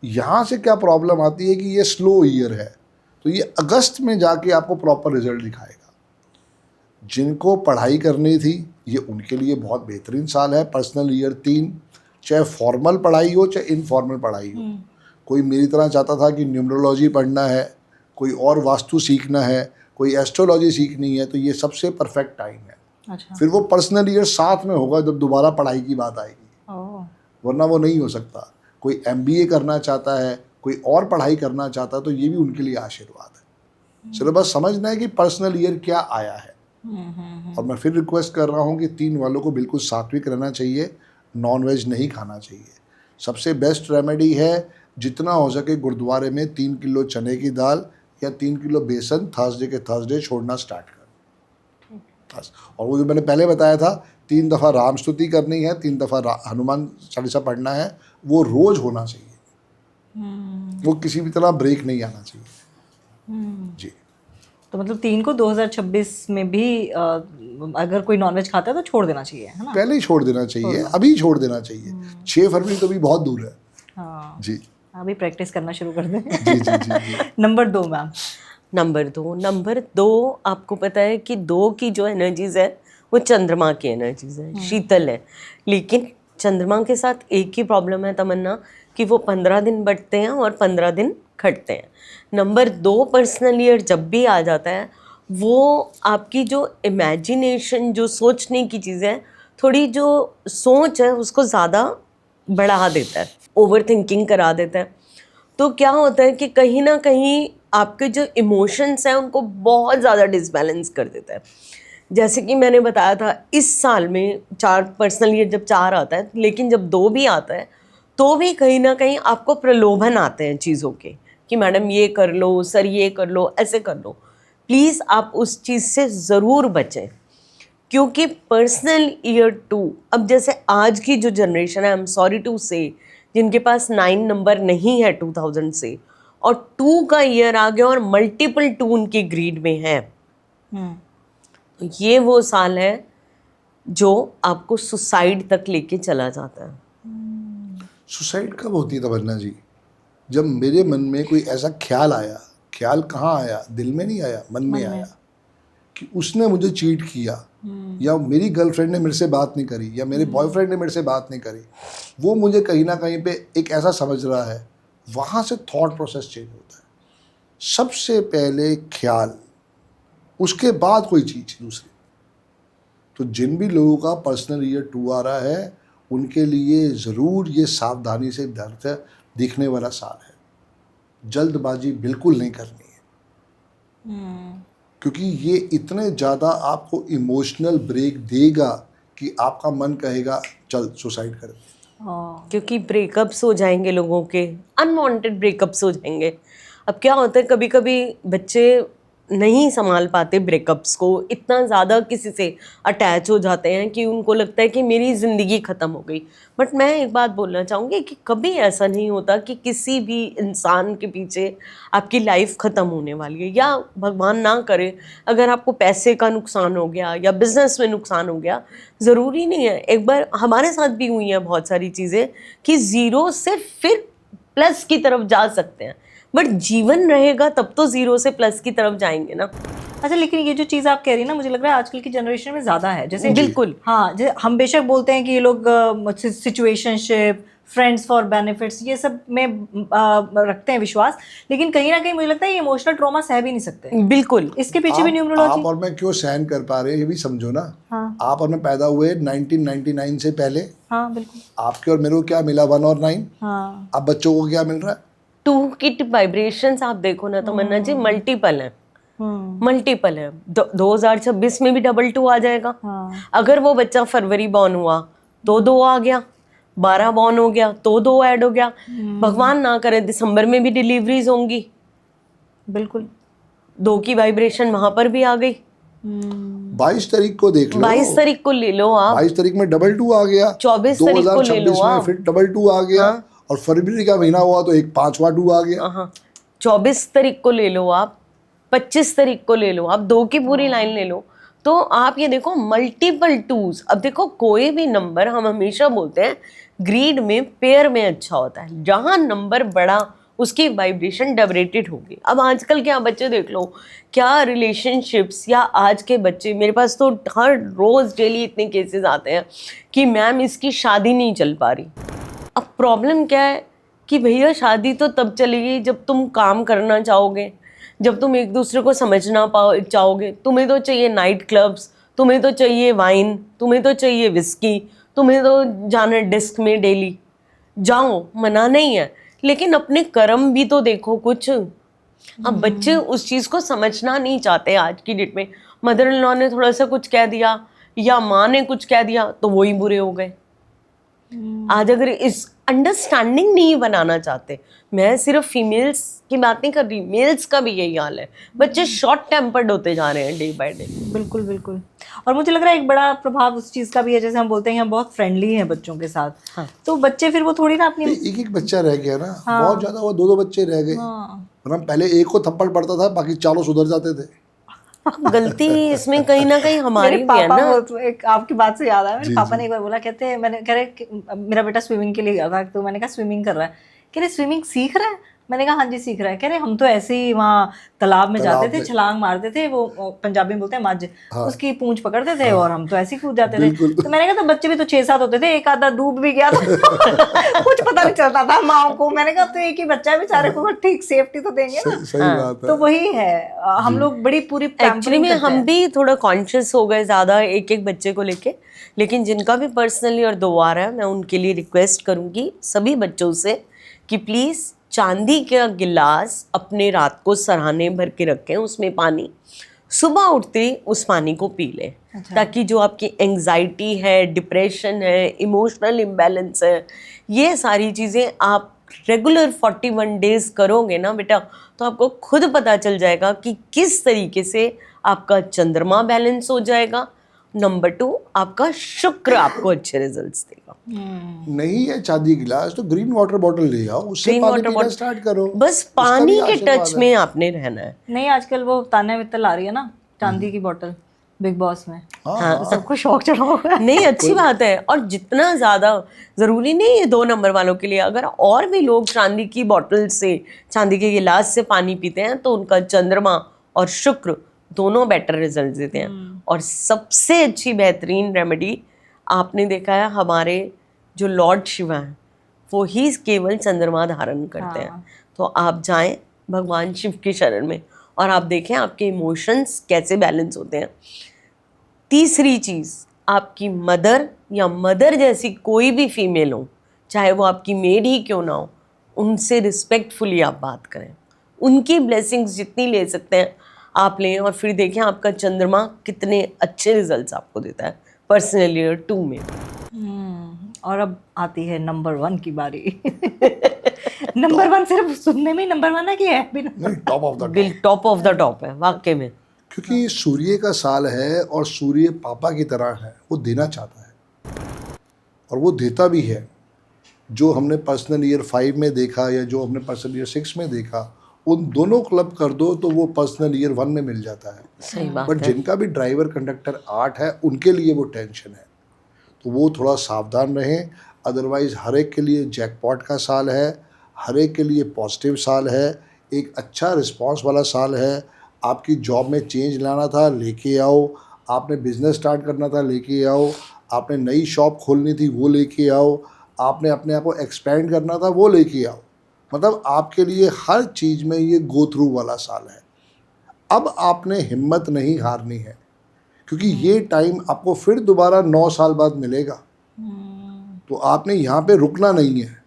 यहाँ से क्या प्रॉब्लम आती है कि ये स्लो ईयर है, तो ये अगस्त में जाके आपको प्रॉपर रिजल्ट दिखाएगा। जिनको पढ़ाई करनी थी ये उनके लिए बहुत बेहतरीन साल है। पर्सनल ईयर 3, चाहे फॉर्मल पढ़ाई हो चाहे इनफॉर्मल पढ़ाई हो। कोई मेरी तरह चाहता था कि न्यूमरोलॉजी पढ़ना है, कोई और वास्तु सीखना है, कोई एस्ट्रोलॉजी सीखनी है, तो ये सबसे परफेक्ट टाइम है। अच्छा। फिर वो पर्सनल ईयर साथ में होगा जब दोबारा पढ़ाई की बात आएगी, ओह। वरना वो नहीं हो सकता। कोई MBA करना चाहता है, कोई और पढ़ाई करना चाहता है, तो ये भी उनके लिए आशीर्वाद है। सिर्फ बस समझना है कि पर्सनल ईयर क्या आया है। और मैं फिर रिक्वेस्ट कर रहा हूँ कि 3 वालों को बिल्कुल सात्विक रहना चाहिए, नॉन वेज नहीं खाना चाहिए। सबसे बेस्ट रेमेडी है जितना हो सके गुरुद्वारे में 3 किलो चने की दाल या 3 किलो बेसन थर्सडे के थर्सडे छोड़ना स्टार्ट कर बस। और वो जो मैंने पहले बताया था 3 दफ़ा राम स्तुति करनी है, 3 दफ़ा हनुमान चालीसा पढ़ना है, वो रोज़ होना चाहिए। वो किसी भी तरह ब्रेक नहीं आना चाहिए। जी। तो मतलब 3 को 2026 में भी अगर कोई नॉनवेज खाता है तो छोड़ देना चाहिए, है ना? पहले ही छोड़ देना चाहिए, अभी छोड़ देना चाहिए। 6 फरवरी तो भी बहुत दूर है। हाँ, जी अभी प्रैक्टिस करना शुरू कर दें। जी जी जी जी। Number 2 ma'am. नंबर 2 आपको पता है कि 2 की जो एनर्जीज है वो चंद्रमा की एनर्जीज है, शीतल है। लेकिन चंद्रमा के साथ एक ही प्रॉब्लम है तमन्ना, कि वो 15 दिन बढ़ते हैं और 15 दिन घटते हैं। नंबर 2 पर्सनल ईयर जब भी आ जाता है वो आपकी जो इमेजिनेशन, जो सोचने की चीज़ें, थोड़ी जो सोच है उसको ज़्यादा बढ़ा देता है, ओवर थिंकिंग करा देता है। तो क्या होता है कि कहीं ना कहीं आपके जो इमोशंस हैं उनको बहुत ज़्यादा डिसबैलेंस कर देता है। जैसे कि मैंने बताया था, इस साल में 4 पर्सनल ईयर जब 4 आता है, लेकिन जब 2 भी आता है तो भी कहीं ना कहीं आपको प्रलोभन आते हैं चीज़ों के कि मैडम ये कर लो, सर ये कर लो, ऐसे कर लो। प्लीज़ आप उस चीज़ से ज़रूर बचें, क्योंकि पर्सनल ईयर 2, अब जैसे आज की जो जनरेशन है, आई एम सॉरी टू से, जिनके पास 9 नंबर नहीं है 2000 से, और 2 का ईयर आ गया और मल्टीपल 2 उनकी ग्रीड में है, तो ये वो साल है जो आपको सुसाइड तक लेके चला जाता है। सुसाइड कब होती है तमन्ना जी? जब मेरे मन में कोई ऐसा ख्याल आया, ख्याल कहाँ आया, दिल में नहीं आया, मन में आया कि उसने मुझे चीट किया, या मेरी गर्लफ्रेंड ने मेरे से बात नहीं करी, या मेरे बॉयफ्रेंड ने मेरे से बात नहीं करी, वो मुझे कहीं ना कहीं पे एक ऐसा समझ रहा है। वहाँ से थॉट प्रोसेस चेंज होता है। सबसे पहले ख्याल, उसके बाद कोई चीज़ दूसरी। तो जिन भी लोगों का पर्सनल ईयर 2 आ रहा है, उनके लिए ज़रूर ये सावधानी से दर्द देखने वाला साल है। जल्दबाजी बिल्कुल नहीं करनी है, क्योंकि ये इतने ज़्यादा आपको इमोशनल ब्रेक देगा कि आपका मन कहेगा चल सुसाइड कर दे। क्योंकि ब्रेकअप्स हो जाएंगे लोगों के, अनवांटेड ब्रेकअप्स हो जाएंगे। अब क्या होता है, कभी कभी बच्चे नहीं संभाल पाते ब्रेकअप्स को, इतना ज़्यादा किसी से अटैच हो जाते हैं कि उनको लगता है कि मेरी ज़िंदगी ख़त्म हो गई। बट मैं एक बात बोलना चाहूँगी कि कभी ऐसा नहीं होता कि किसी भी इंसान के पीछे आपकी लाइफ ख़त्म होने वाली है, या भगवान ना करे अगर आपको पैसे का नुकसान हो गया या बिज़नेस में नुकसान हो गया, ज़रूरी नहीं है। एक बार हमारे साथ भी हुई हैं बहुत सारी चीज़ें कि ज़ीरो से फिर प्लस की तरफ जा सकते हैं, बट जीवन रहेगा तब तो ज़ीरो से प्लस की तरफ जाएंगे ना। अच्छा, लेकिन ये जो चीज़ आप कह रही हैं ना, मुझे लग रहा है आजकल की जनरेशन में ज़्यादा है। जैसे बिल्कुल, हाँ, जैसे हम बेशक बोलते हैं कि ये लोग सिचुएशनशिप, फ्रेंड्स फॉर बेनिफिट्स, ये सब में रखते हैं विश्वास, लेकिन कहीं ना कहीं मुझे लगता है ये इमोशनल ट्रॉमा सह भी नहीं सकते। बिल्कुल। इसके पीछे भी आप न्यूमरोलॉजी। और मैं क्यों सहन कर पा रहे हैं ये भी समझो ना। हाँ आप और मैं पैदा हुए 1999 से पहले। हाँ बिल्कुल। आपके और मेरे को क्या मिला, 1 और 9। हाँ अब बच्चों को क्या मिल रहा है? 2 की वाइब्रेशंस आप देखो ना तमन्ना जी, मल्टीपल है, मल्टीपल है। 2026 में भी डबल 2 आ जाएगा। अगर वो बच्चा फरवरी बॉर्न हुआ तो 2 आ गया, 12 बॉर्न हो गया तो 2 ऐड हो गया, भगवान ना करे दिसंबर में भी डिलीवरीज होंगी, बिल्कुल 2 की वाइब्रेशन वहां पर भी आ गई। 22 तारीख को देख लो, 22 तारीख को ले लो आप, 22 तारीख में डबल 2 आ गया, 24 तारीख को ले लो 2026 में आप, फिर डबल 2 आ गया, और फरवरी का महीना हुआ तो एक 5वां 2 आ गया। हाँ 24 तारीख को ले लो आप, 25 तारीख को ले लो आप, 2 की पूरी लाइन ले लो, तो आप ये देखो मल्टीपल 2s। अब देखो कोई भी नंबर, हम हमेशा बोलते हैं ग्रीड में पेयर में अच्छा होता है, जहाँ नंबर बड़ा उसकी वाइब्रेशन डेवरेटेड होगी। अब आजकल क्या बच्चे देख लो, क्या रिलेशनशिप्स, या आज के बच्चे, मेरे पास तो हर रोज़ डेली इतने केसेस आते हैं कि मैम इसकी शादी नहीं चल पा रही। अब प्रॉब्लम क्या है कि भैया शादी तो तब चलेगी जब तुम काम करना चाहोगे, जब तुम एक दूसरे को समझना चाहोगे। तुम्हें तो चाहिए नाइट क्लब्स, तुम्हें तो चाहिए वाइन, तुम्हें तो चाहिए विस्की, तुम्हें तो जाना डिस्क में डेली, जाओ, मना नहीं है, लेकिन अपने कर्म भी तो देखो कुछ। अब बच्चे उस चीज़ को समझना नहीं चाहते आज की डेट में। मदर इन लॉ ने थोड़ा सा कुछ कह दिया या माँ ने कुछ कह दिया तो वही बुरे हो गए। आज अगर इस अंडरस्टैंडिंग नहीं बनाना चाहते, मैं सिर्फ फीमेल्स की बात नहीं कर रही, मेल्स का भी यही हाल है। बच्चे शॉर्ट टेम्पर्ड होते जा रहे हैं डे बाय डे। बिल्कुल बिल्कुल। और मुझे लग रहा है एक बड़ा प्रभाव उस चीज़ का भी है, जैसे हम बोलते हैं हम बहुत फ्रेंडली हैं बच्चों के साथ। हाँ। तो बच्चे फिर वो थोड़ी ना अपनी एक बच्चा रह गया ना, बहुत ज्यादा हुआ, 2 बच्चे रह गए। वरना पहले एक को थप्पड़ पड़ता था, बाकी चारों सुधर जाते थे। अब गलती इसमें कहीं ना कहीं हमारी मेरे भी है पापा ना। एक आपकी बात से याद आया, मेरे पापा ने एक बार बोला, मैंने कह रहे मेरा बेटा स्विमिंग के लिए गया था, तो मैंने कहा स्विमिंग कर रहा है, कह रहे स्विमिंग सीख रहा है, मैंने कहा हाँ जी सीख रहा है। कह रहे हम तो ऐसे ही वहाँ तालाब में जाते थे, छलांग मारते थे, वो पंजाबी में बोलते हैं मज, उसकी पूंछ पकड़ते थे और हम तो ऐसे ही कूद जाते थे। तो मैंने कहा तो बच्चे भी तो 6-7 होते थे, एक आधा डूब भी गया था कुछ पता नहीं चलता था माँ को। मैंने कहा तो एक ही बच्चा है बेचारे को, ठीक सेफ्टी तो देंगे ना। सही बात है। तो वही है, हम लोग बड़ी पूरी एक्चुअली में हम भी थोड़ा कॉन्शियस हो गए ज़्यादा एक एक बच्चे को लेके, लेकिन जिनका भी पर्सनली और दोबारा है, मैं उनके लिए रिक्वेस्ट करूँगी सभी बच्चों से कि प्लीज़ चांदी का गिलास अपने रात को सरहाने भर के रखें, उसमें पानी, सुबह उठते ही उस पानी को पी लें। ताकि जो आपकी एंग्जाइटी है, डिप्रेशन है, इमोशनल इम्बैलेंस है, ये सारी चीज़ें आप रेगुलर 41 डेज करोगे ना बेटा, तो आपको खुद पता चल जाएगा कि किस तरीके से आपका चंद्रमा बैलेंस हो जाएगा। नंबर 2, आपका शुक्र आपको अच्छे रिजल्ट्स देगा। नहीं है चांदी गिलास तो ग्रीन वाटर बॉटल ले आओ, उससे ग्रीन पानी वाटर पीना बॉटल स्टार्ट करो। बस उसका भी पानी के आशीर्वाद टच है। में आपने रहना है। नहीं आजकल वो तान्या मित्तल आ रही है ना, चांदी की बोतल बिग बॉस में, हाँ, सबको शौक चढ़ा हुआ है। नहीं अच्छी बात है, और जितना ज़्यादा ज़रूरी नहीं है 2 नंबर वालों के लिए, अगर और भी लोग चांदी की बोतल से, चांदी के गिलास से पानी पीते हैं तो उनका चंद्रमा और शुक्र दोनों बेटर रिजल्ट देते हैं। और सबसे अच्छी बेहतरीन रेमेडी आपने देखा है, हमारे जो लॉर्ड शिवा हैं वो ही केवल चंद्रमा धारण करते हैं। तो आप जाएं भगवान शिव की शरण में और आप देखें आपके इमोशंस कैसे बैलेंस होते हैं। तीसरी चीज़, आपकी मदर या मदर जैसी कोई भी फीमेल हो, चाहे वो आपकी मेड ही क्यों ना हो, उनसे रिस्पेक्टफुली आप बात करें, उनकी ब्लेसिंग्स जितनी ले सकते हैं आप लें, और फिर देखें आपका चंद्रमा कितने अच्छे रिजल्ट्स आपको देता है पर्सनल ईयर 2 में। और अब आती है नंबर 1 की बारी। नंबर 1 सिर्फ सुनने में ही नंबर 1 है कि है भी नहीं, top of the bill top of the top है वाकई में। क्योंकि सूर्य का साल है और सूर्य पापा की तरह है, वो देना चाहता है और वो देता भी है। जो हमने पर्सनल ईयर 5 में देखा या जो हमने पर्सनल ईयर 6 में देखा, उन दोनों क्लब कर दो तो वो पर्सनल ईयर 1 में मिल जाता है। सही बात बट है। जिनका भी ड्राइवर कंडक्टर 8 है, उनके लिए वो टेंशन है, तो वो थोड़ा सावधान रहें। अदरवाइज़ हर एक के लिए जैकपॉट का साल है, हर एक के लिए पॉजिटिव साल है, एक अच्छा रिस्पांस वाला साल है। आपकी जॉब में चेंज लाना था, लेके आओ। आपने बिजनेस स्टार्ट करना था, लेके आओ। आपने नई शॉप खोलनी थी, वो लेके आओ। आपने अपने आप को एक्सपेंड करना था, वो लेके आओ। मतलब आपके लिए हर चीज़ में ये गो थ्रू वाला साल है। अब आपने हिम्मत नहीं हारनी है, क्योंकि ये टाइम आपको फिर दोबारा 9 साल बाद मिलेगा। तो आपने यहाँ पे रुकना नहीं है।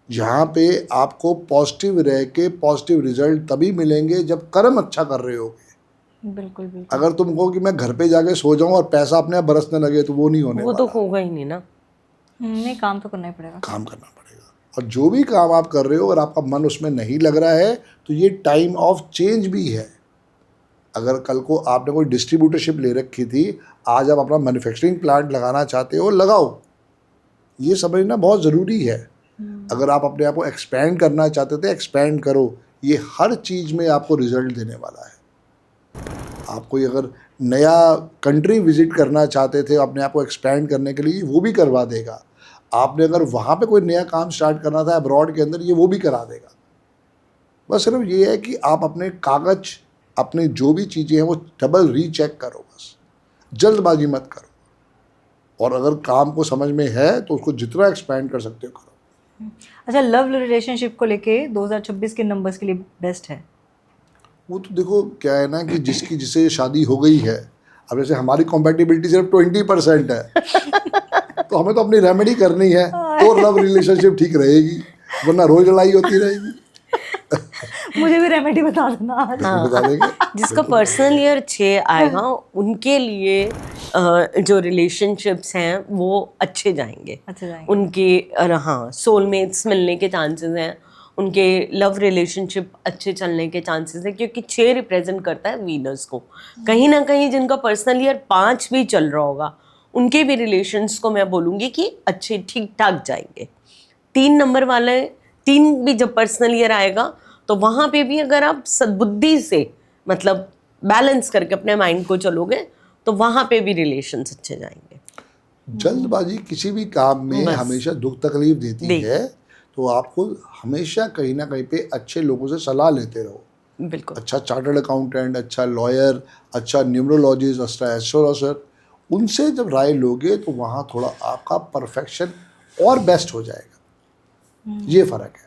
यहाँ पे आपको पॉजिटिव रह के पॉजिटिव रिजल्ट तभी मिलेंगे जब कर्म अच्छा कर रहे होगे। बिल्कुल बिल्कुल। अगर तुम कहो कि मैं घर पे जाके सो जाऊँ और पैसा अपने आप बरसने लगे, तो वो नहीं होने वो तो वाला। होगा ही नहीं ना। नहीं काम तो करना ही पड़ेगा। काम करना पड़ेगा, और जो भी काम आप कर रहे हो और आपका मन उसमें नहीं लग रहा है, तो ये टाइम ऑफ चेंज भी है। अगर कल को आपने कोई डिस्ट्रीब्यूटरशिप ले रखी थी, आज आप अपना मैन्युफैक्चरिंग प्लांट लगाना चाहते हो, लगाओ। ये समझना बहुत ज़रूरी है। अगर आप अपने आप को एक्सपैंड करना चाहते थे, एक्सपैंड करो। ये हर चीज़ में आपको रिजल्ट देने वाला है। आप कोई अगर नया कंट्री विजिट करना चाहते थे अपने आप को एक्सपैंड करने के लिए, वो भी करवा देगा। आपने अगर वहाँ पे कोई नया काम स्टार्ट करना था अब्रॉड के अंदर, ये वो भी करा देगा। बस सिर्फ ये है कि आप अपने कागज, अपने जो भी चीज़ें हैं वो डबल रीचेक करो, बस जल्दबाजी मत करो। और अगर काम को समझ में है तो उसको जितना एक्सपैंड कर सकते हो करो। अच्छा, लव रिलेशनशिप को लेके 2026 के नंबर्स के लिए बेस्ट है? वो तो देखो क्या है ना कि जिसकी जिसे शादी हो गई है, अब जैसे हमारी कॉम्पैटिबिलिटी सिर्फ 20% है तो हमें तो अपनी रेमेडी करनी है तो लव रिलेशनशिप ठीक रहेगी, वरना रोज लड़ाई होती रहेगी। मुझे भी रेमेडी बता देना आज। बता देंगे। जिसका पर्सनल ईयर 6 आएगा उनके लिए जो रिलेशनशिप्स हैं वो अच्छे जाएंगे। अच्छा जाएंगे। उनके हाँ सोलमेट्स मिलने के चांसेस हैं, उनके लव रिलेशनशिप अच्छे चलने के चांसेस हैं, क्योंकि 6 रिप्रेजेंट करता है वीनस को। कहीं ना कहीं जिनका पर्सनल ईयर 5 भी चल रहा होगा, उनके भी रिलेशंस को मैं बोलूँगी कि अच्छे ठीक ठाक जाएंगे। 3 नंबर वाले 3 भी जब पर्सनल ईयर आएगा तो वहाँ पे भी अगर आप सद्बुद्धि से मतलब बैलेंस करके अपने माइंड को चलोगे तो वहाँ पे भी रिलेशंस अच्छे जाएंगे। जल्दबाजी किसी भी काम में हमेशा दुख तकलीफ देती है। तो आपको हमेशा कहीं ना कहीं पे अच्छे लोगों से सलाह लेते रहो। बिल्कुल। अच्छा चार्टर्ड अकाउंटेंट, अच्छा लॉयर, अच्छा न्यूमरोलॉजिस्ट, अच्छा एस्ट्रोलॉजर, उनसे जब राय लोगे तो वहाँ थोड़ा आपका परफेक्शन और बेस्ट हो जाएगा। ये फ़र्क है।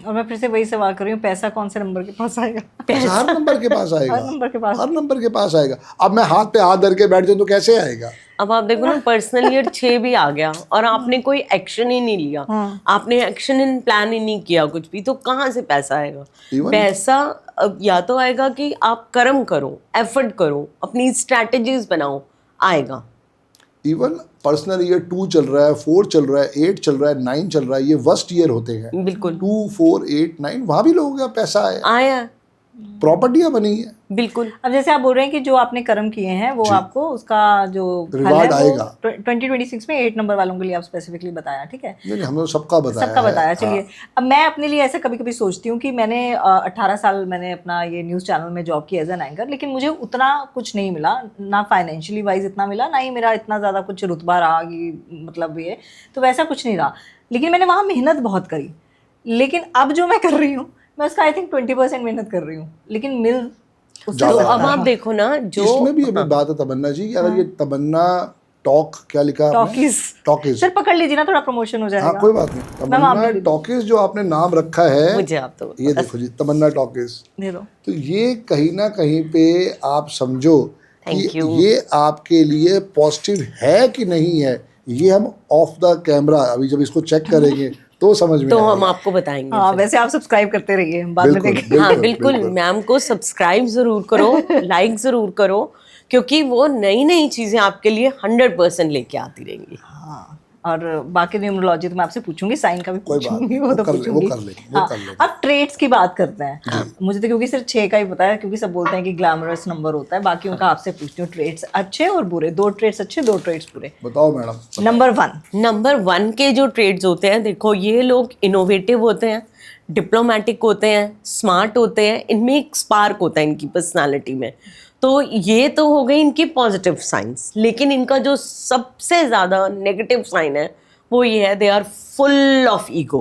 और मैं फिर से वही सवाल कर रही हूँ, पैसा कौन से नंबर के पास आएगा? पैसा हर नंबर के पास आएगा। हर नंबर के पास। हर नंबर के पास आएगा। अब मैं हाथ पे हाथ धर के बैठ जाऊँ तो कैसे आएगा? अब आप देखो ना, पर्सनल ईयर 6 भी आ गया और आपने कोई एक्शन ही नहीं लिया, आपने एक्शन इन प्लान ही नहीं किया कुछ भी, तो कहाँ से पैसा आएगा? Even- पैसा अब या तो आएगा कि आप कर्म करो, एफर्ट करो, अपनी स्ट्रैटेजीज बनाओ, आएगा। इवन पर्सनल ईयर 2 चल रहा है, 4 चल रहा है, 8 चल रहा है, 9 चल रहा है, ये वर्स्ट ईयर होते हैं। बिल्कुल 2, 4, 8, 9 वहाँ भी लोगों का पैसा आया, आया, प्रॉपर्टियाँ बनी है। बिल्कुल। अब जैसे आप बोल रहे हैं कि जो आपने कर्म किए हैं वो आपको उसका जो फल Reward है वो आएगा। 2026 में 8 नंबर वालों के लिए आप स्पेसिफिकली बताया, ठीक है? नहीं हमने सबका बताया सबका है। बताया। चलिए, हाँ। अब मैं अपने लिए ऐसा कभी कभी सोचती हूँ कि मैंने 18 साल मैंने अपना ये न्यूज़ चैनल में जॉब की एज एन एंकर, लेकिन मुझे उतना कुछ नहीं मिला, ना फाइनेंशियली वाइज इतना मिला, ना ही मेरा इतना ज़्यादा कुछ रुतबा रहा कि मतलब ये, तो वैसा कुछ नहीं रहा। लेकिन मैंने वहाँ मेहनत बहुत करी। लेकिन अब जो मैं कर रही हूँ, मैं उसका आई थिंक 20% मेहनत कर रही हूँ, लेकिन मिल उससे ज्यादा तो अब आप देखो ना, जो इसमें भी अभी बात है तमन्ना जी कि अगर ये तमन्ना टॉक क्या लिखा आपने? टॉकीज। टॉकीज। सर पकड़ लीजिए ना, थोड़ा प्रमोशन हो जाएगा। हाँ कोई बात नहीं। तमन्ना टॉकीज जो आपने नाम रखा है, मुझे आप तो ये देखो जी, तमन्ना टॉकीज, दे दो। तो ये कहीं ना कहीं पे आप समझो कि Thank you. ये आपके लिए पॉजिटिव है कि नहीं है, ये हम ऑफ द कैमरा अभी जब इसको चेक करेंगे तो समझ में तो आएगा। हम आपको बताएंगे। हाँ, वैसे आप सब्सक्राइब करते रहिए, बाद में बिल्कुल, देखेंगे। हाँ बिल्कुल, बिल्कुल, मैम को सब्सक्राइब जरूर करो, लाइक जरूर करो, क्योंकि वो नई नई चीजें आपके लिए 100% लेके आती रहेंगी। हाँ, और बाकी न्यूमरोलॉजी तो मैं आपसे पूछूंगी, साइन का भी कोई बात पूछूंगी, नहीं, वो तो वो पूछूंगी। कर लेंगे, वो हाँ, कर लेंगे। अब ट्रेड्स की बात करते हैं। मुझे तो क्योंकि सिर्फ 6 का ही पता है, क्योंकि सब बोलते हैं कि ग्लैमरस नंबर होता है, बाकी उनका आपसे पूछती हूँ, ट्रेड्स अच्छे और बुरे, 2 ट्रेड्स अच्छे, 2 ट्रेड्स बुरे। बताओ मैडम। नंबर 1। नंबर 1 के जो ट्रेड्स होते हैं, देखो ये लोग इनोवेटिव होते हैं, डिप्लोमेटिक होते हैं, स्मार्ट होते हैं, इनमें एक स्पार्क होता है इनकी पर्सनालिटी में। तो ये तो हो गई इनकी पॉजिटिव साइंस, लेकिन इनका जो सबसे ज़्यादा नेगेटिव साइन है वो ये है, they are full of ego.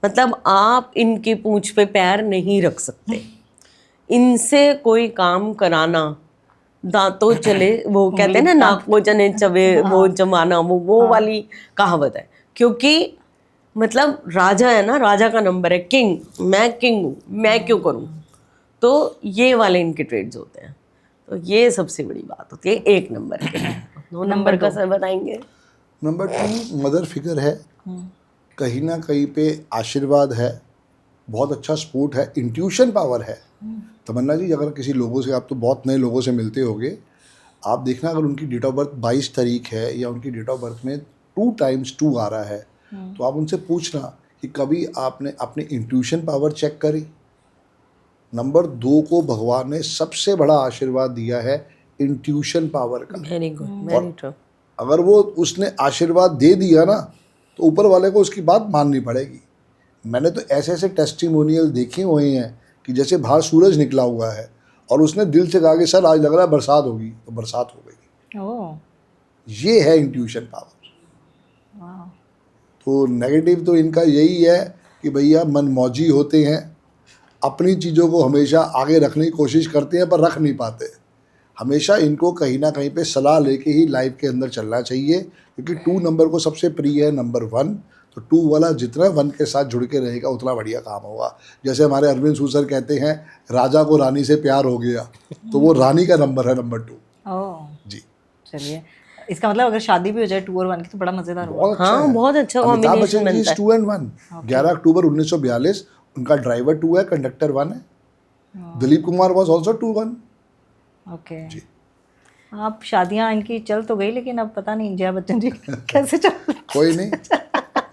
मतलब आप इनकी पूंछ पे पैर नहीं रख सकते, इनसे कोई काम कराना दांतों चले, वो कहते हैं ना, नाक वो जने चबे वो जमाना, वो वाली कहावत है। क्योंकि मतलब राजा है ना, राजा का नंबर है, किंग, मैं किंग हूँ, मैं क्यों करूँ? तो ये वाले इनके ट्रेड्स होते हैं। तो ये सबसे बड़ी बात होती है 1 नंबर के। 2 नंबर का सर बताएंगे। नंबर 2 मदर फिगर है, कहीं ना कहीं पे आशीर्वाद है, बहुत अच्छा सपोर्ट है, इंट्यूशन पावर है। तमन्ना जी अगर किसी लोगों से, आप तो बहुत नए लोगों से मिलते होगे, आप देखना अगर उनकी डेट ऑफ बर्थ 22 तारीख है या उनकी डेट ऑफ बर्थ में 2 times 2 आ रहा है, तो आप उनसे पूछना कि कभी आपने अपनी इंट्यूशन पावर चेक करी। नंबर 2 को भगवान ने सबसे बड़ा आशीर्वाद दिया है इंट्यूशन पावर का। Very good, very true. अगर वो उसने आशीर्वाद दे दिया ना, तो ऊपर वाले को उसकी बात माननी पड़ेगी। मैंने तो ऐसे ऐसे टेस्टिमोनियल देखे हुए हैं कि जैसे बाहर सूरज निकला हुआ है और उसने दिल से कहा कि सर आज लग रहा है बरसात होगी, तो बरसात हो गई। ओह, ये है इंट्यूशन पावर। तो नेगेटिव तो इनका यही है कि भैया मनमौजी होते हैं, अपनी चीज़ों को हमेशा आगे रखने की कोशिश करते हैं पर रख नहीं पाते। हमेशा इनको कहीं ना कहीं पे सलाह लेके ही लाइफ के अंदर चलना चाहिए, क्योंकि 2 नंबर को सबसे प्रिय है नंबर 1। तो 2 वाला जितना 1 के साथ जुड़ के रहेगा उतना बढ़िया काम होगा। जैसे हमारे अरविंद सूसर कहते हैं, राजा को रानी से प्यार हो गया, तो वो रानी का नंबर है नंबर 2 ओह, जी। चलिए, इसका मतलब अगर शादी भी हो जाए 2 और 1 की तो बड़ा मजेदार होगा। बहुत अच्छा हाँ, है। बहुत अच्छा अमिताभ combination बच्चन जी बनता है। 2 and 1। 11 अक्टूबर 1942 उनका ड्राइवर 2 है, कंडक्टर 1 है। Dilip Kumar was also 2-1। Okay जी। आप शादियां इनकी चल तो गई, लेकिन अब पता नहीं जया बच्चन जी कैसे चल। कोई नहीं,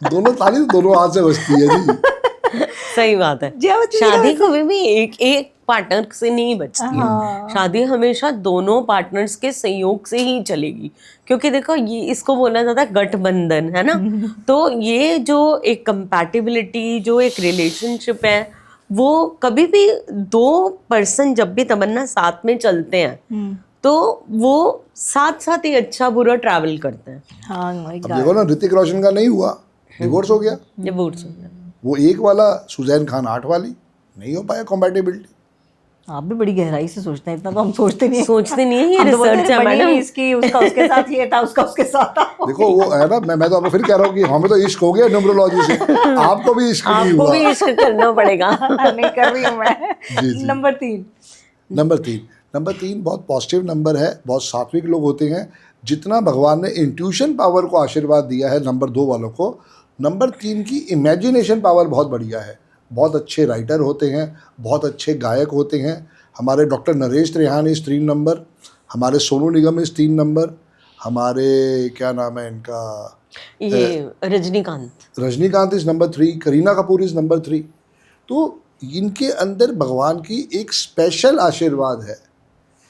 दोनों ताली तो दोनों हाथ से बजती है जी। सही बात है। जया बच्चन जी शादी कभी भी एक पार्टनर से नहीं बचती है, शादी हमेशा दोनों पार्टनर्स के सहयोग से ही चलेगी। क्योंकि देखो, ये इसको बोला जाता है गठबंधन, है ना। तो ये जो एक कंपैटिबिलिटी, जो एक रिलेशनशिप है, वो कभी भी 2 पर्सन जब भी तमन्ना साथ में चलते हैं तो वो साथ साथ ही अच्छा बुरा ट्रैवल करते हैं। हाँ, my अब God। देखो ना, ऋतिक रोशन का नहीं हुआ, डिवोर्स हो गया। डिवोर्स हो गया। वो 1 वाला, सुजैन खान 8 वाली, नहीं हो पाया कॉम्पैटिबिलिटी। आप भी बड़ी गहराई से सोचते हैं, इतना तो हम सोचते नहीं। सोचते नहीं है, ये हम तो बोलते रिसर्च हैं, है बनी मैडम। नहीं इसकी, उसका उसके साथ ये था, उसका उसके साथ था। देखो वो है ना, मैं तो आपको फिर कह रहा हूँ कि हमें तो इश्क हो गया न्यूमरोलॉजी से, आपको भी इश्क नहीं आपको हुआ। भी इश्क करना पड़ेगा। नहीं कर रही हूँ मैं। जी, जी। नंबर 3। नंबर 3 बहुत पॉजिटिव नंबर है, बहुत सात्विक लोग होते हैं। जितना भगवान ने इंट्यूशन पावर को आशीर्वाद दिया है नंबर 2 वालों को, नंबर 3 की इमेजिनेशन पावर बहुत बढ़िया है। बहुत अच्छे राइटर होते हैं, बहुत अच्छे गायक होते हैं। हमारे डॉक्टर नरेश त्रेहान इस 3 नंबर, हमारे सोनू निगम इस 3 नंबर, हमारे क्या नाम है इनका, ये Rajinikanth is number 3, Kareena Kapoor is number 3। तो इनके अंदर भगवान की एक स्पेशल आशीर्वाद है।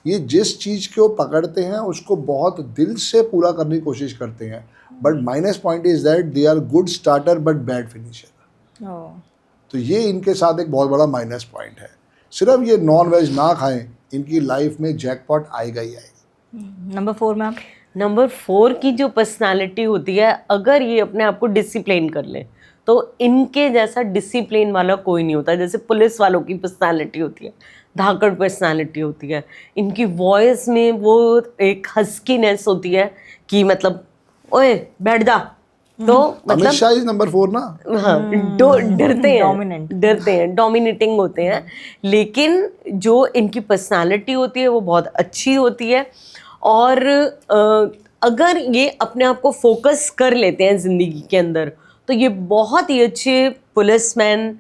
ये जिस चीज़ को पकड़ते हैं उसको बहुत दिल से पूरा करने की कोशिश करते हैं। But minus point is that they are good starter but bad finisher. तो ये इनके साथ एक बहुत बड़ा माइनस पॉइंट है। सिर्फ ये नॉन वेज ना खाएं, इनकी लाइफ में जैकपॉट आएगा ही आएगा। Number 4 ma'am. नंबर 4 की जो पर्सनालिटी होती है, अगर ये अपने आप को डिसिप्लिन कर ले तो इनके जैसा डिसिप्लिन वाला कोई नहीं होता। जैसे पुलिस वालों की पर्सनालिटी होती है, धाकड़ पर्सनालिटी होती है, इनकी वॉइस में वो एक हस्कीनेस होती है कि मतलब ओए बैठ जा, तो अमित मतलब शाह इज नंबर 4 ना। हाँ, Dominant. डरते हैं, डोमिनेटिंग होते हैं। लेकिन जो इनकी पर्सनालिटी होती है वो बहुत अच्छी होती है। और अगर ये अपने आप को फोकस कर लेते हैं ज़िंदगी के अंदर, तो ये बहुत ही अच्छे पुलिसमैन,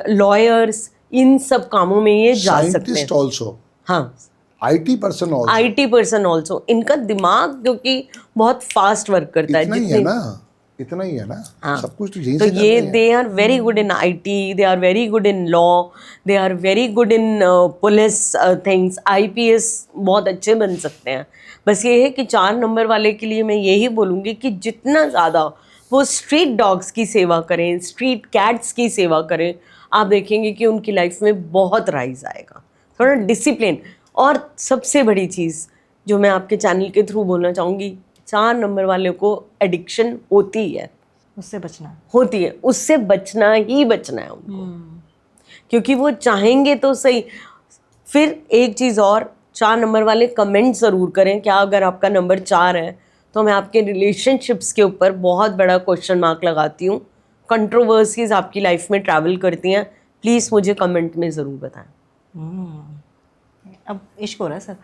लॉयर्स, इन सब कामों में ये जा सकते हैं। साइंटिस्ट ऑल्सो, हाँ, IT person also. IT person also. इनका दिमाग क्योंकि बहुत फास्ट वर्क करता है, इतना ही है ना, इतना ही है ना, हाँ। सब कुछ तो यहीं तो से ये करते हैं। They are very good in IT, they are very good in law, they are very good in police things. IPS बहुत अच्छे बन सकते हैं। बस ये है कि 4 नंबर वाले के लिए मैं यही बोलूँगी कि जितना ज़्यादा वो स्ट्रीट डॉग्स की सेवा करें, स्ट्रीट कैट्स की सेवा करें, आप देखेंगे कि उनकी लाइफ में बहुत राइज आएगा। थोड़ा डिसिप्लिन। और सबसे बड़ी चीज़ जो मैं आपके चैनल के थ्रू बोलना चाहूँगी, 4 नंबर वाले को एडिक्शन होती है, उससे बचना। होती है, उससे बचना ही बचना है उनको। क्योंकि वो चाहेंगे तो सही। फिर एक चीज़ और, 4 नंबर वाले कमेंट ज़रूर करें। क्या अगर आपका नंबर 4 है तो मैं आपके रिलेशनशिप्स के ऊपर बहुत बड़ा क्वेश्चन मार्क लगाती हूँ। कंट्रोवर्सीज आपकी लाइफ में ट्रैवल करती हैं, प्लीज़ मुझे कमेंट में ज़रूर बताएं। अब इश्क हो रहा है सर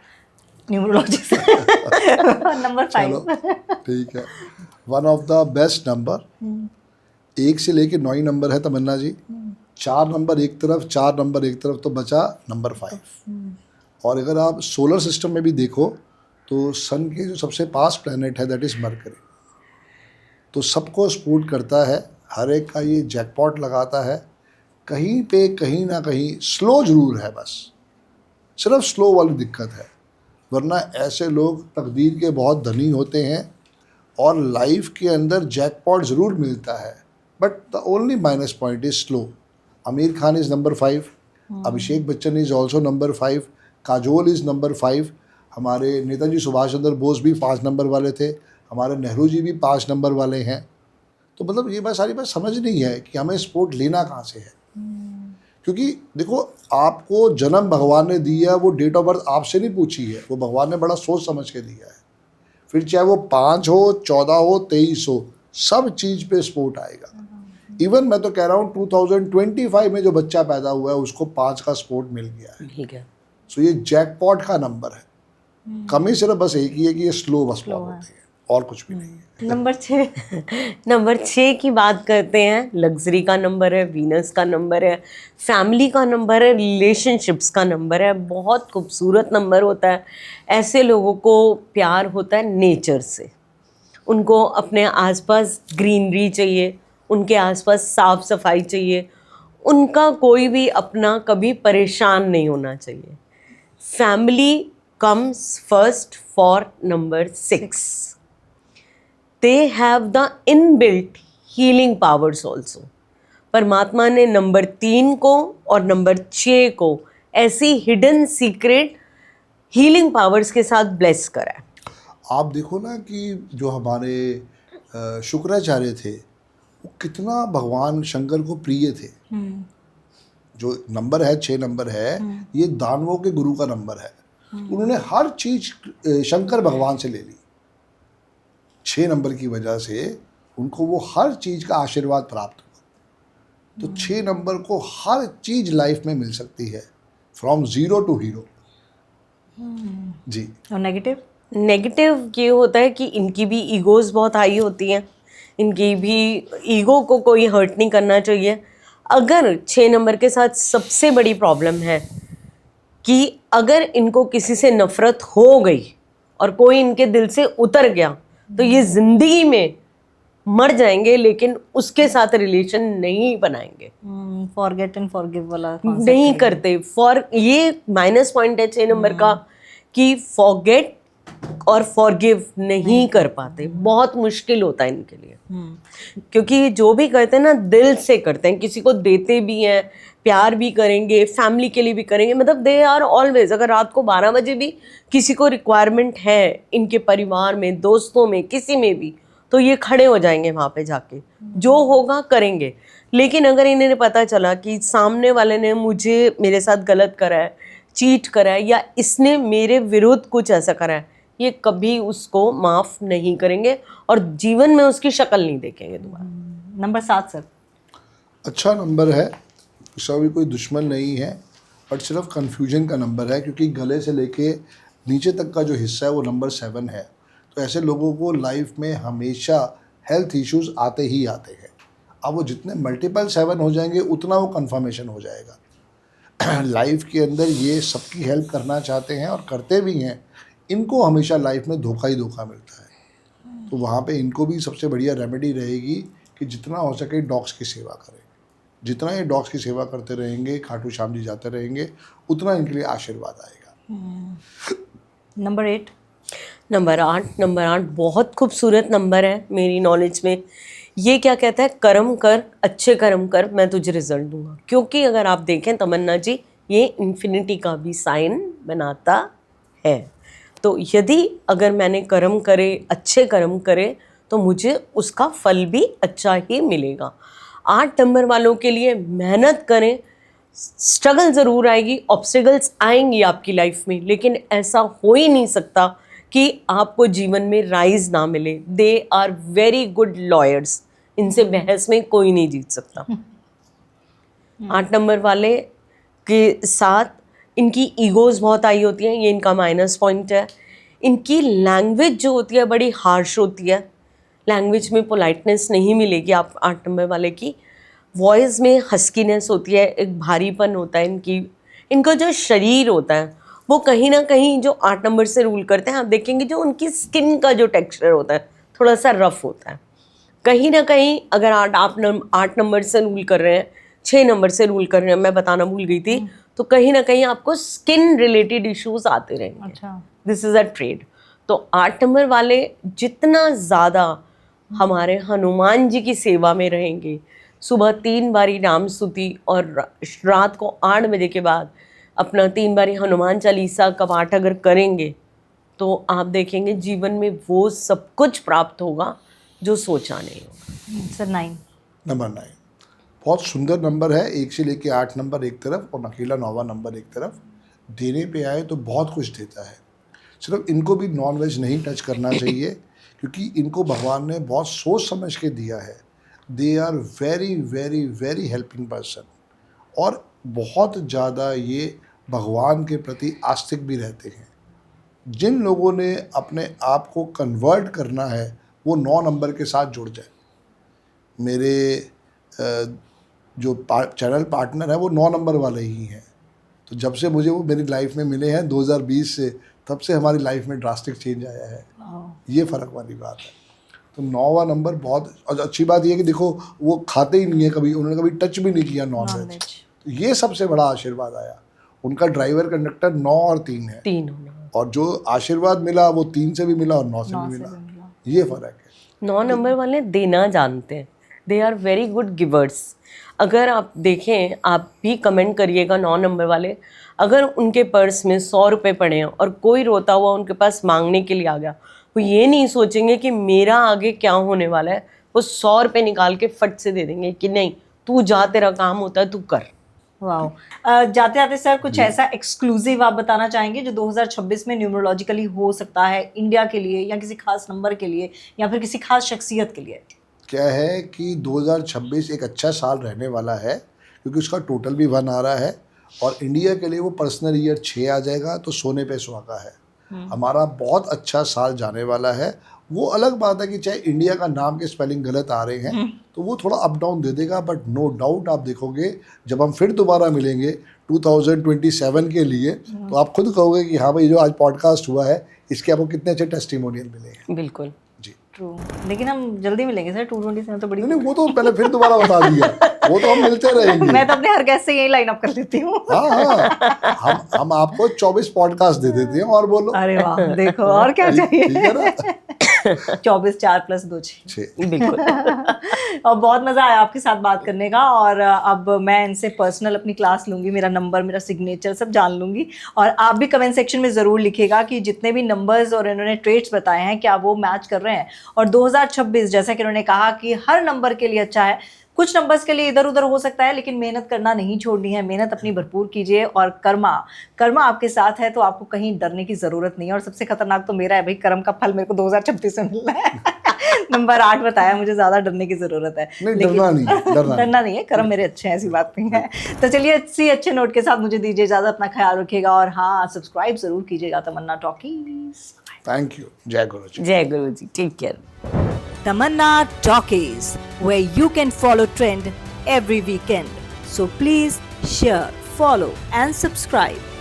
न्यूमरोलॉजी से। नंबर 5। चलो ठीक है। One of the best number, 1 से लेके 9 नंबर है तमन्ना जी। 4 नंबर एक तरफ, 4 नंबर एक तरफ, तो बचा नंबर 5। और अगर आप सोलर सिस्टम में भी देखो तो सन के जो सबसे पास प्लैनेट है दैट इज़ मरकरी। तो सबको सपोर्ट करता है, हर एक का ये जैकपॉट लगाता है। कहीं पे कहीं ना कहीं स्लो जरूर है, बस सिर्फ स्लो वाली दिक्कत है। वरना ऐसे लोग तकदीर के बहुत धनी होते हैं और लाइफ के अंदर जैकपॉट ज़रूर मिलता है। But the only minus point is slow. Aamir Khan is number 5, Abhishek Bachchan is also number 5, Kajol is number 5। हमारे नेताजी सुभाष चंद्र बोस भी 5 नंबर वाले थे, हमारे नेहरू जी भी 5 नंबर वाले हैं। तो मतलब ये बात सारी बात समझ नहीं है कि हमें सपोर्ट लेना कहाँ से है। क्योंकि देखो, आपको जन्म भगवान ने दिया है, वो डेट ऑफ बर्थ आपसे नहीं पूछी है, वो भगवान ने बड़ा सोच समझ के दिया है। फिर चाहे वो 5 हो, 14 हो, 23 हो, सब चीज़ पे सपोर्ट आएगा। इवन मैं तो कह रहा हूँ 2025 में जो बच्चा पैदा हुआ है उसको 5 का सपोर्ट मिल गया है। ठीक है। सो ये जैकपॉट का नंबर है। कमी सिर्फ बस एक ही है कि ये स्लो बस बहुत होते हैं, और कुछ भी नहीं है। नंबर 6। नंबर 6 की बात करते हैं। लग्जरी का नंबर है, वीनस का नंबर है, फैमिली का नंबर है, रिलेशनशिप्स का नंबर है। बहुत खूबसूरत नंबर होता है। ऐसे लोगों को प्यार होता है नेचर से। उनको अपने आसपास ग्रीनरी चाहिए, उनके आसपास साफ सफाई चाहिए, उनका कोई भी अपना कभी परेशान नहीं होना चाहिए। Family comes first for number 6. They have the inbuilt healing powers also. परमात्मा ने नंबर 3 को और नंबर 6 को ऐसी हिडन सीक्रेट हीलिंग पावर्स के साथ ब्लेस करा है। आप देखो ना कि जो हमारे शुक्राचार्य थे वो कितना भगवान शंकर को प्रिय थे। जो नंबर है 6 नंबर है, ये दानवों के गुरु का नंबर है। उन्होंने हर चीज शंकर भगवान से ले ली। 6 नंबर की वजह से उनको वो हर चीज का आशीर्वाद प्राप्त हुआ। तो 6 नंबर को हर चीज लाइफ में मिल सकती है, फ्रॉम 0 टू हीरो। जी। और नेगेटिव? नेगेटिव ये होता है कि इनकी भी ईगोज बहुत हाई होती हैं, इनकी भी ईगो को कोई हर्ट नहीं करना चाहिए। अगर 6 नंबर के साथ सबसे बड़ी प्रॉब्लम है कि अगर इनको किसी से नफरत हो गई और कोई इनके दिल से उतर गया तो ये जिंदगी में मर जाएंगे, लेकिन उसके साथ रिलेशन नहीं बनाएंगे, फॉरगेट एंड फॉरगिव वाला नहीं करते। ये माइनस पॉइंट है 6 नंबर का कि फॉरगेट और फॉरगिव नहीं कर पाते। बहुत मुश्किल होता है इनके लिए, क्योंकि जो भी करते हैं ना दिल से करते हैं, किसी को देते भी हैं, प्यार भी करेंगे, फैमिली के लिए भी करेंगे। मतलब दे आर ऑलवेज, अगर रात को 12 बजे भी किसी को रिक्वायरमेंट है इनके परिवार में, दोस्तों में, किसी में भी, तो ये खड़े हो जाएंगे वहाँ पे जाके, जो होगा करेंगे। लेकिन अगर इन्हें पता चला कि सामने वाले ने मुझे मेरे साथ गलत करा है, चीट करा है, या इसने मेरे विरुद्ध कुछ ऐसा करा है, ये कभी उसको माफ़ नहीं करेंगे और जीवन में उसकी शक्ल नहीं देखेंगे दोबारा। Number 7 sir. अच्छा नंबर है, इसका भी कोई दुश्मन नहीं है, बट सिर्फ कन्फ्यूजन का नंबर है, क्योंकि गले से लेके नीचे तक का जो हिस्सा है वो नंबर 7 है। तो ऐसे लोगों को लाइफ में हमेशा हेल्थ इश्यूज आते ही आते हैं। अब वो जितने मल्टीपल 7 हो जाएंगे उतना वो कन्फर्मेशन हो जाएगा। लाइफ के अंदर ये सबकी हेल्प करना चाहते हैं और करते भी हैं, इनको हमेशा लाइफ में धोखा ही धोखा मिलता है। तो वहाँ पे इनको भी सबसे बढ़िया रेमेडी रहेगी कि जितना हो सके डॉग्स की सेवा करें। जितना ये डॉग्स की सेवा करते रहेंगे, खाटू श्याम जी जाते रहेंगे, उतना इनके लिए आशीर्वाद आएगा। नंबर 8। नंबर 8 बहुत खूबसूरत नंबर है मेरी नॉलेज में। ये क्या कहता है, कर्म कर, अच्छे कर्म कर, मैं तुझे रिजल्ट दूंगा। क्योंकि अगर आप देखें तमन्ना जी, ये इन्फिनिटी का भी साइन बनाता है। तो यदि अगर मैंने कर्म करे, अच्छे कर्म करे, तो मुझे उसका फल भी अच्छा ही मिलेगा। 8 नंबर वालों के लिए मेहनत करें, स्ट्रगल ज़रूर आएगी, ऑब्स्टिकल्स आएंगी आपकी लाइफ में, लेकिन ऐसा हो ही नहीं सकता कि आपको जीवन में राइज ना मिले। They are very good lawyers, इनसे बहस में कोई नहीं जीत सकता। 8 नंबर वाले के साथ इनकी ईगोज़ बहुत आई होती हैं, ये इनका माइनस पॉइंट है। इनकी लैंग्वेज जो होती है बड़ी हार्श होती है, लैंग्वेज में पोलाइटनेस नहीं मिलेगी। आप 8 नंबर वाले की वॉइस में हस्कीनेस होती है, एक भारीपन होता है। इनका जो शरीर होता है वो कहीं ना कहीं जो 8 नंबर से रूल करते हैं, आप देखेंगे जो उनकी स्किन का जो टेक्सचर होता है थोड़ा सा रफ होता है। कहीं ना कहीं अगर आप 8 नंबर से रूल कर रहे हैं, 6 नंबर से रूल कर रहे हैं, मैं बताना भूल गई थी, तो कहीं ना कहीं आपको स्किन रिलेटेड इश्यूज आते रहेंगे। अच्छा। This is a trade. तो 8 नंबर वाले जितना ज़्यादा हमारे हनुमान जी की सेवा में रहेंगे, सुबह 3 बारी नाम स्तुति और रात को 8 बजे के बाद अपना 3 बारी हनुमान चालीसा का पाठ अगर करेंगे, तो आप देखेंगे जीवन में वो सब कुछ प्राप्त होगा जो सोचा नहीं होगा। सर 9। नंबर 9 बहुत सुंदर नंबर है। 1 से लेके 8 नंबर एक तरफ और अकेला 9वां नंबर एक तरफ। देने पे आए तो बहुत कुछ देता है। सिर्फ इनको भी नॉन वेज नहीं टच करना चाहिए, क्योंकि इनको भगवान ने बहुत सोच समझ के दिया है। They are very very very helping person, और बहुत ज़्यादा ये भगवान के प्रति आस्तिक भी रहते हैं। जिन लोगों ने अपने आप को कन्वर्ट करना है वो 9 नंबर के साथ जुड़ जाए। मेरे जो चैनल पार्टनर है वो 9 नंबर वाले ही हैं। तो जब से मुझे वो मेरी लाइफ में मिले हैं 2020 से, तब से हमारी लाइफ में ड्रास्टिक चेंज आया है। ये फ़र्क वाली बात है। तो 9वां नंबर बहुत अच्छी बात ये है कि देखो वो खाते ही नहीं है, कभी उन्होंने कभी टच भी नहीं किया नॉन वेज। तो ये सबसे बड़ा आशीर्वाद आया। उनका ड्राइवर कंडक्टर 9 और 3 है, 3 होना। और जो आशीर्वाद मिला वो 3 से भी मिला और 9 से भी मिला। ये फ़र्क है। 9 नंबर वाले देना जानते हैं, they are very good givers. अगर आप देखें, आप भी कमेंट करिएगा 9 नंबर वाले, अगर उनके पर्स में 100 रुपये पड़े हैं और कोई रोता हुआ उनके पास मांगने के लिए आ गया, वो ये नहीं सोचेंगे कि मेरा आगे क्या होने वाला है, वो वो 100 रुपए निकाल के फट से दे देंगे कि नहीं तू जा, तेरा काम होता है, तू कर। वाह। जाते जाते सर कुछ ऐसा एक्सक्लूसिव आप बताना चाहेंगे जो 2026 में न्यूमरोलॉजिकली हो सकता है इंडिया के लिए, या किसी खास नंबर के लिए, या फिर किसी खास शख्सियत के लिए? क्या है कि 2026 एक अच्छा साल रहने वाला है क्योंकि उसका टोटल भी 1 आ रहा है और इंडिया के लिए वो पर्सनल ईयर 6 आ जाएगा, तो सोने पे सुहागा है। हमारा बहुत अच्छा साल जाने वाला है। वो अलग बात है कि चाहे इंडिया का नाम के स्पेलिंग गलत आ रहे हैं तो वो थोड़ा अप डाउन दे देगा, बट नो डाउट आप देखोगे जब हम फिर दोबारा मिलेंगे 2027 के लिए तो आप खुद कहोगे कि हाँ भाई जो आज पॉडकास्ट हुआ है इसके आपको कितने अच्छे टेस्टिमोनियल मिले हैं। बिल्कुल जी ट्रू। लेकिन हम जल्दी मिलेंगे सर, 227 तो बड़ी नहीं वो तो पहले फिर दोबारा बता दिया, वो तो हम मिलते रहेंगे। मैं तो अपने हर गेस्ट से यही लाइन अप कर लेती हूँ। हाँ हम आपको 24 पॉडकास्ट दे देते हैं और बोलो। अरे वाह, देखो और क्या चाहिए। ठीक है ना? 24 4 + 2 6। बिल्कुल। और बहुत मज़ा आया आपके साथ बात करने का, और अब मैं इनसे पर्सनल अपनी क्लास लूँगी, मेरा नंबर, मेरा सिग्नेचर सब जान लूँगी। और आप भी कमेंट सेक्शन में ज़रूर लिखिएगा कि जितने भी नंबर्स और इन्होंने ट्रेट्स बताए हैं क्या वो मैच कर रहे हैं। और 2026 जैसा कि उन्होंने कहा कि हर नंबर के लिए अच्छा है, कुछ नंबर्स के लिए इधर उधर हो सकता है, लेकिन मेहनत करना नहीं छोड़नी है, मेहनत अपनी भरपूर कीजिए। और कर्मा आपके साथ है तो आपको कहीं डरने की ज़रूरत नहीं है। और सबसे खतरनाक तो मेरा है भाई, कर्म का फल मेरे को 2026 में मिलना है। नंबर 8 बताया, मुझे ज़्यादा डरने की ज़रूरत है। नहीं, डरना नहीं है, डरना नहीं है, कर्म मेरे अच्छे हैं, ऐसी बात नहीं है। तो चलिए इसी अच्छे नोट के साथ मुझे दीजिए इजाज़त, अपना ख्याल रखिएगा और हाँ सब्सक्राइब ज़रूर कीजिएगा तमन्ना टॉकीज। Thank you. जय गुरु जी। जय Guru ji. Take care. Tamanna Talkies, where you can follow trend every weekend. So please share, follow and subscribe.